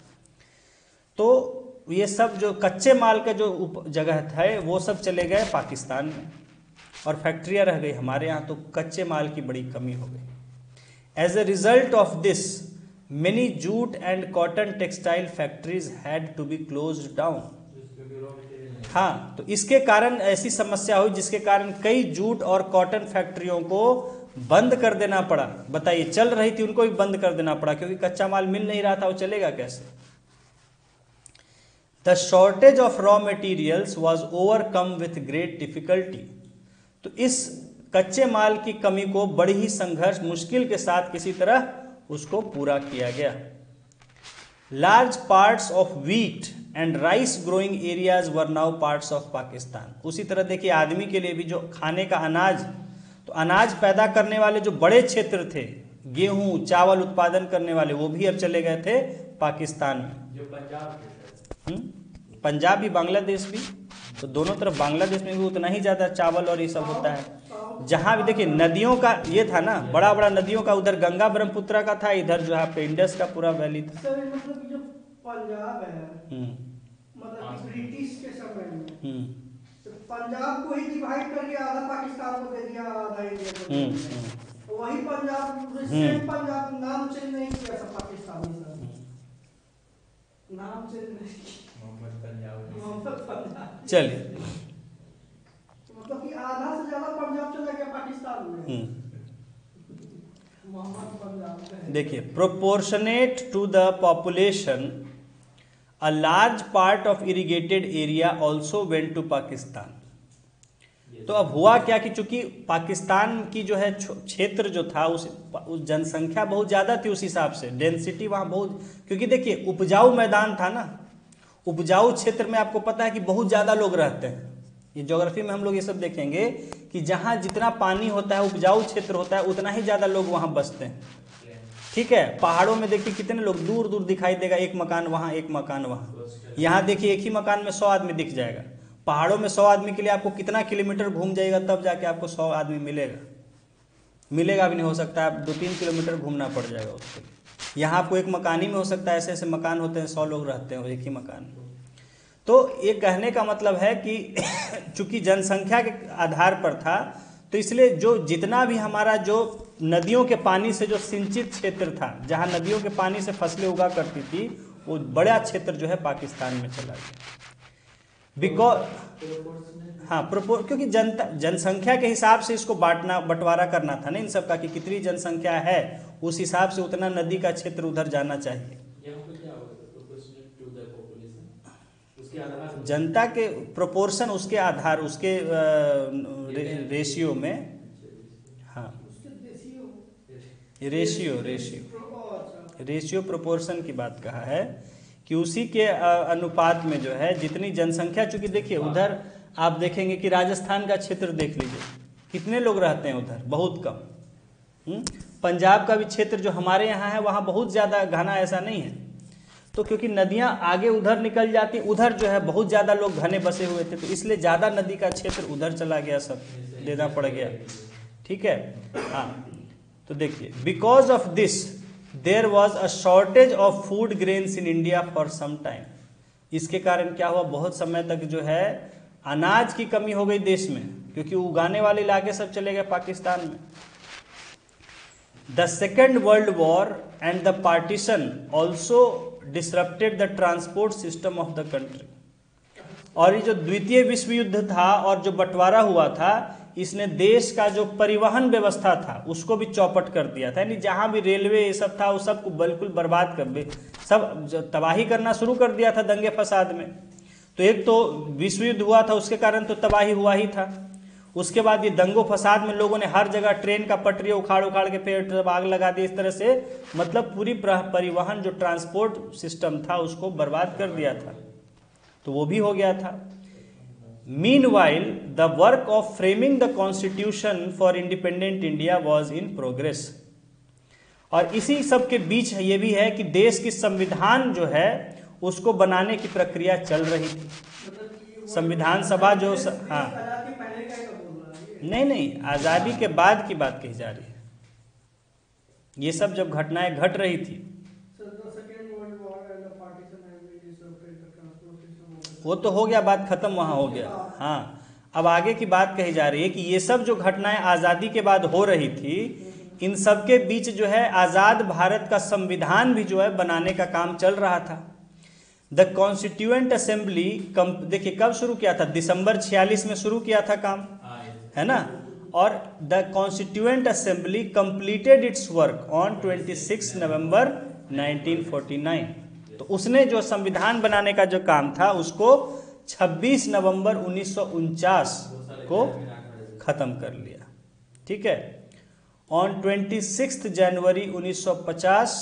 A: तो ये सब जो कच्चे माल का जो जगह था वो सब चले गए पाकिस्तान में, और फैक्ट्रियाँ रह गई हमारे यहाँ, तो कच्चे माल की बड़ी कमी हो गई। As a result of this many jute and cotton textile factories had to be closed down. हाँ, तो इसके कारण ऐसी समस्या हुई जिसके कारण कई जूट और कॉटन फैक्ट्रियों को बंद कर देना पड़ा। बताइए, चल रही थी उनको भी बंद कर देना पड़ा, क्योंकि कच्चा माल मिल नहीं रहा था, वो चलेगा कैसे। The shortage of raw materials was overcome with great difficulty. तो इस कच्चे माल की कमी को बड़ी ही संघर्ष, मुश्किल के साथ किसी तरह उसको पूरा किया गया। Large parts of wheat and rice growing areas were now parts of Pakistan. उसी तरह देखिए, आदमी के लिए भी जो खाने का अनाज, तो अनाज पैदा करने वाले जो बड़े क्षेत्र थे, गेहूं, चावल उत्पादन करने वाले, वो भी अब चले गए थे पाकिस्तान में।
C: जो
A: पंजाब भी, बांग्लादेश भी, तो दोनों तरफ, बांग्लादेश में भी उतना ही ज़्यादा चावल और ये सब होता है। जहाँ भी देखिए नदियों का ये था ना, बड़ा बड़ा नदियों का, उधर गंगा ब्रह्मपुत्रा का था, इधर जो है पे इंडस का पूरा वैली था।
B: सर मतलब जो पंजाब है, मतलब ब्रिटिश के समय में तो पंजाब को ही डिवाइड करके आधा पाकिस्तान को दे दिया, आधा इंडिया को। तो वही पंजाब, सेम पंजाब, नाम चेंज नहीं किया था पाकिस्तानी सर, नाम चेंज नहीं किया, मोहम्मद पंजाब।
A: चलिए,
B: मतलब कि आधा से ज्यादा पंजाब चला गया पाकिस्तान में। मोहम्मद पंजाब।
A: देखिए, proportionate to the population a large part of irrigated area also went to Pakistan. तो अब हुआ क्या कि चूंकि पाकिस्तान की जो है क्षेत्र जो था, उस जनसंख्या बहुत ज़्यादा थी, उस हिसाब से डेंसिटी वहाँ बहुत, क्योंकि देखिए उपजाऊ मैदान था ना, उपजाऊ क्षेत्र में आपको पता है कि बहुत ज़्यादा लोग रहते हैं। ये ज्योग्राफी में हम लोग ये सब देखेंगे कि जहाँ जितना पानी होता है, उपजाऊ क्षेत्र होता है, उतना ही ज़्यादा लोग वहाँ बसते हैं। ठीक है। पहाड़ों में देखिए कितने लोग, दूर दूर दिखाई देगा, एक मकान वहाँ, एक मकान वहाँ। यहाँ देखिए एक ही मकान में 100 आदमी दिख जाएगा। पहाड़ों में 100 आदमी के लिए आपको कितना किलोमीटर घूम जाएगा तब जाके आपको 100 आदमी मिलेगा, मिलेगा भी नहीं, हो सकता है आप 2-3 किलोमीटर घूमना पड़ जाएगा उसके लिए। यहाँ आपको एक मकान ही में हो सकता है, ऐसे ऐसे मकान होते हैं 100 लोग रहते हैं एक ही मकान में। तो ये कहने का मतलब है कि चूंकि जनसंख्या के आधार पर था, तो इसलिए जो जितना भी हमारा जो नदियों के पानी से जो सिंचित क्षेत्र था, जहाँ नदियों के पानी से फसलें उगा करती थी, वो बड़ा क्षेत्र जो है पाकिस्तान में चला गया। बिकॉज हाँ क्योंकि जनसंख्या के हिसाब से इसको बंटवारा करना था ना इन सब का, कि कितनी जनसंख्या है उस हिसाब से उतना नदी का क्षेत्र उधर जाना चाहिए। जनता के प्रोपोर्शन, उसके आधार, उसके रेशियो में, हाँ रेशियो प्रोपोर्शन की बात कहा है कि उसी के अनुपात में जो है जितनी जनसंख्या, चूंकि देखिए उधर आप देखेंगे कि राजस्थान का क्षेत्र देख लीजिए, कितने लोग रहते हैं उधर, बहुत कम। पंजाब का भी क्षेत्र जो हमारे यहाँ है वहाँ बहुत ज़्यादा घना ऐसा नहीं है। तो क्योंकि नदियाँ आगे उधर निकल जाती, उधर जो है बहुत ज़्यादा लोग घने बसे हुए थे, तो इसलिए ज़्यादा नदी का क्षेत्र उधर चला गया, सब देना पड़ गया। ठीक है, हाँ। तो देखिए, because of this there was a shortage of food grains in India for some time. इसके कारण क्या हुआ, बहुत समय तक जो है अनाज की कमी हो गई देश में, क्योंकि उगाने वाले इलाके सब चले गए पाकिस्तान में। The second world war and the partition also disrupted the transport system of the country. और ये जो द्वितीय विश्व युद्ध था और जो बंटवारा हुआ था, इसने देश का जो परिवहन व्यवस्था था उसको भी चौपट कर दिया था। यानी जहां भी रेलवे ये सब था वो सबको बिल्कुल बर्बाद कर, सब तबाही करना शुरू कर दिया था दंगे फसाद में। तो एक तो विश्व युद्ध हुआ था, उसके कारण तो तबाही हुआ ही था। उसके बाद ये दंगों फसाद में लोगों ने हर जगह ट्रेन का पटरी उखाड़ उखाड़ के पेड़ आग लगा दी। इस तरह से मतलब पूरी परिवहन जो ट्रांसपोर्ट सिस्टम था उसको बर्बाद कर दिया था, तो वो भी हो गया था। Meanwhile the work of framing the constitution for independent India was in progress. और इसी सब के बीच ये भी है कि देश की संविधान जो है उसको बनाने की प्रक्रिया चल रही थी। संविधान सभा जो हाँ नहीं, आज़ादी के बाद की बात कही जा रही है। ये सब जब घटनाएं घट रही थी, वो तो हो गया, बात खत्म, वहां हो गया। हाँ, अब आगे की बात कही जा रही है कि ये सब जो घटनाएं आज़ादी के बाद हो रही थी, इन सब के बीच जो है आज़ाद भारत का संविधान भी जो है बनाने का काम चल रहा था। द कॉन्स्टिट्यूएंट असेंबली देखिए कब शुरू किया था, दिसंबर 46 में शुरू किया था काम, है ना। और the constituent assembly completed it's work on 26 नवंबर 1949। तो उसने जो संविधान बनाने का जो काम था उसको 26 नवंबर 1949 को खत्म कर लिया। ठीक है। On 26 January 1950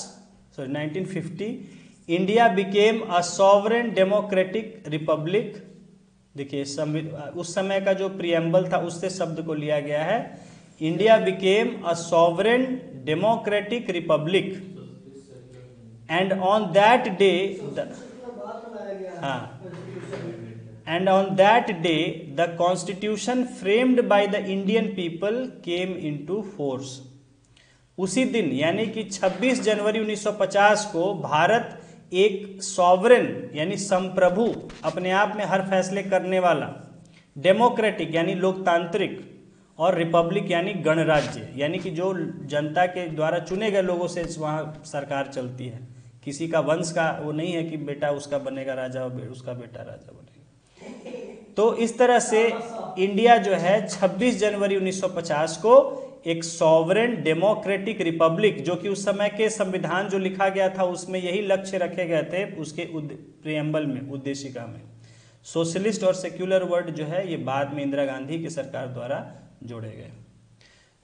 A: India became a sovereign democratic Republic. देखिए उस समय का जो प्रियम्बल था उससे शब्द को लिया गया है। India became a sovereign democratic Republic and on that day and on that day the constitution framed by the Indian people came into force। उसी दिन यानी कि 26 जनवरी 1950 को भारत एक सॉवरेन यानी संप्रभु, अपने आप में हर फैसले करने वाला, डेमोक्रेटिक यानी लोकतांत्रिक, और रिपब्लिक यानी गणराज्य, यानी कि जो जनता के द्वारा चुने गए लोगों से वहाँ सरकार चलती है। किसी का वंश का वो नहीं है कि बेटा उसका बनेगा राजा और उसका बेटा राजा बनेगा। तो इस तरह से इंडिया जो है 26 जनवरी 1950 को एक सॉवरेन डेमोक्रेटिक रिपब्लिक, जो कि उस समय के संविधान जो लिखा गया था उसमें यही लक्ष्य रखे गए थे, उसके प्रियम्बल में, उद्देशिका में। सोशलिस्ट और सेक्युलर वर्ड जो है ये बाद में इंदिरा गांधी की सरकार द्वारा जोड़े गए।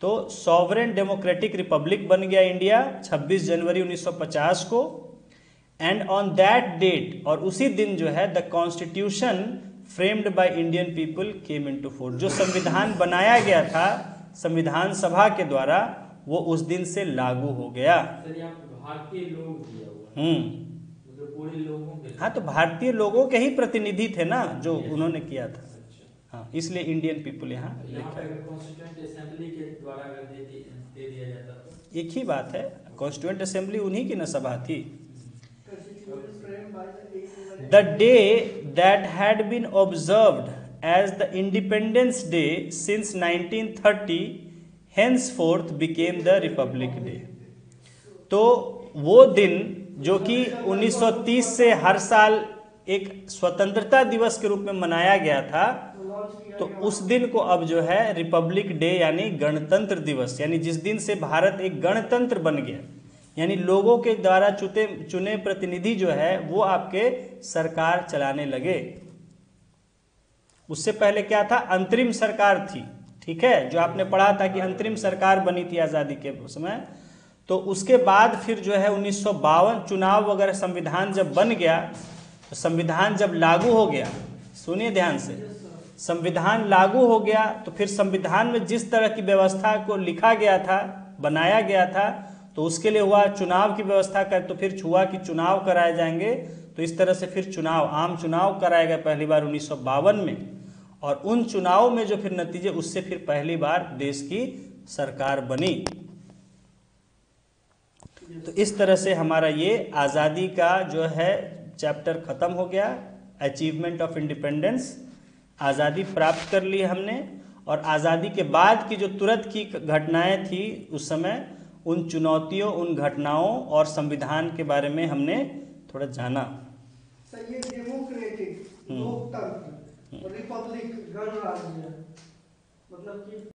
A: तो सॉवरेन डेमोक्रेटिक रिपब्लिक बन गया इंडिया 26 जनवरी 1950 को। एंड ऑन दैट डेट, और उसी दिन जो है the constitution framed by Indian people came into force. जो संविधान बनाया गया था संविधान सभा के द्वारा, वो उस दिन से लागू हो गया।
C: सर यहाँ भारतीय लोग दिया हुआ है, मतलब पूरे लोगों के।
A: हाँ, तो भारतीय लोगों के ही प्रतिनिधि थे ना जो उन्होंने किया था।
C: अच्छा।
A: हाँ, इसलिए इंडियन पीपल यहाँ
C: यहाँ
A: लिखा
C: पे
A: है।
C: अगर कॉन्स्टिट्यूएंट असेंबली के द्वारा अगर दे दिया जाता तो
A: एक ही बात है, कॉन्स्टिट्यूएंट असेंबली उन्हीं की न सभा थी। The day that had been observed as the Independence Day since 1930 henceforth became the Republic Day। तो वो दिन जो कि 1930 से हर साल एक स्वतंत्रता दिवस के रूप में मनाया गया था, तो उस दिन को अब जो है रिपब्लिक डे यानी गणतंत्र दिवस, यानी जिस दिन से भारत एक गणतंत्र बन गया, यानी लोगों के द्वारा चुने प्रतिनिधि जो है वो आपके सरकार चलाने लगे। उससे पहले क्या था, अंतरिम सरकार थी, ठीक है, जो आपने पढ़ा था कि अंतरिम सरकार बनी थी आज़ादी के समय। तो उसके बाद फिर जो है 1952 चुनाव वगैरह, संविधान जब बन गया, तो संविधान जब लागू हो गया, सुनिए ध्यान से, संविधान लागू हो गया तो फिर संविधान में जिस तरह की व्यवस्था को लिखा गया था, बनाया गया था, तो उसके लिए हुआ चुनाव की व्यवस्था कर, तो फिर हुआ कि चुनाव कराए जाएंगे। तो इस तरह से फिर चुनाव, आम चुनाव कराए गए पहली बार 1952 में, और उन चुनाव में जो फिर नतीजे, उससे फिर पहली बार देश की सरकार बनी। तो इस तरह से हमारा ये आज़ादी का जो है चैप्टर खत्म हो गया, अचीवमेंट ऑफ इंडिपेंडेंस। आज़ादी प्राप्त कर ली हमने, और आज़ादी के बाद की जो तुरंत की घटनाएं थी उस समय, उन चुनौतियों, उन घटनाओं और संविधान के बारे में हमने थोड़ा जाना।
B: सर ये डेमोक्रेटिक, लोकतंत्र, रिपब्लिक, गणराज्य, मतलब कि